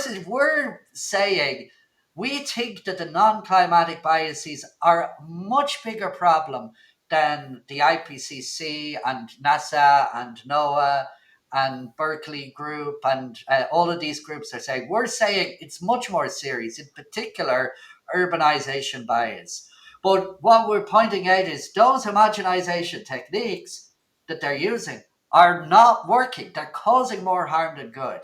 saying we think that the non climatic biases are a much bigger problem than the IPCC and NASA and NOAA and Berkeley Group and all of these groups are saying. We're saying it's much more serious, in particular, urbanization bias. But what we're pointing out is those homogenization techniques that they're using are not working. They're causing more harm than good.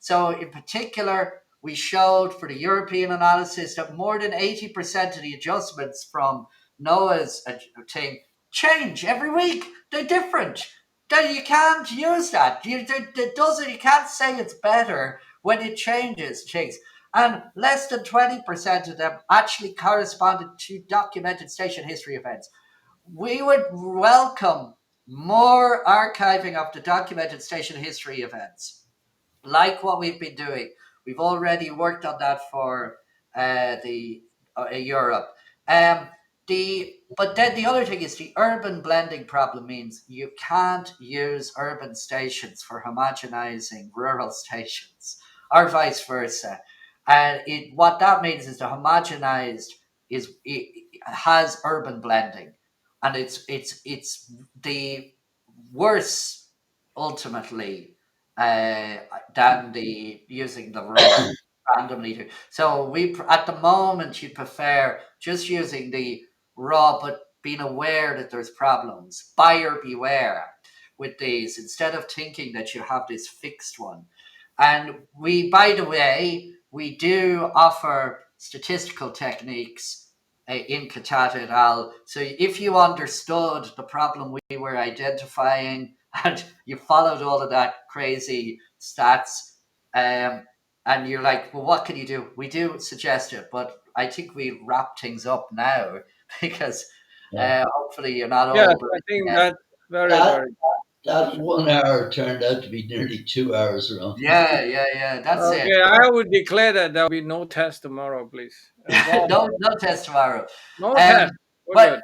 So, in particular, we showed for the European analysis that more than 80% of the adjustments from NOAA's thing change every week. They're different. You can't use that. You can't say it's better when it changes things, and less than 20% of them actually corresponded to documented station history events. We would welcome more archiving of the documented station history events, like what we've been doing. We've already worked on that for the Europe. Um, but then the other thing is the urban blending problem means you can't use urban stations for homogenizing rural stations, or vice versa. And what that means is the homogenized has urban blending, and it's the worse ultimately uh, than the using the raw randomly. So at the moment you prefer just using the raw, but being aware that there's problems. Buyer beware with these instead of thinking that you have this fixed one. And by the way, we do offer statistical techniques in Katata et al. So if you understood the problem we were identifying and you followed all of that crazy stats, um, and you're like, well, what can you do? We do suggest it, but I think we wrap things up now because
Yeah.
hopefully you're not
Yes,
all.
I think that's very,
That
very.
that 1 hour turned out to be nearly 2 hours around.
Yeah. That's it.
Okay, I would declare that there will be no test tomorrow, please. Go on.
No test tomorrow.
No
Um,
test. We're
but
good.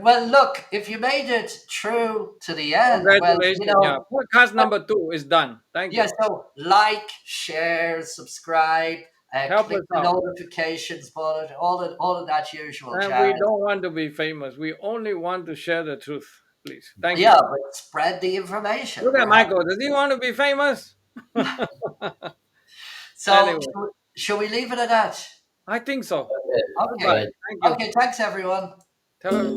well, look, if you made it through to the end, well,
Congratulations. Yeah. Podcast number 2 is done. Thank
yeah.
you.
So like, share, subscribe,
Help
click
us
the
out.
notifications button, all of that usual
And we
jazz.
don't want to be famous. We only want to share the truth, please. Thank
Yeah,
you.
but spread the information.
Look at
We're happy.
Michael. Does he want to be famous?
So
Anyway,
shall we leave it at that?
I think so.
Okay.
Okay.
Goodbye.
Right.
Thank you.
Okay. Thanks, everyone.
Tell her.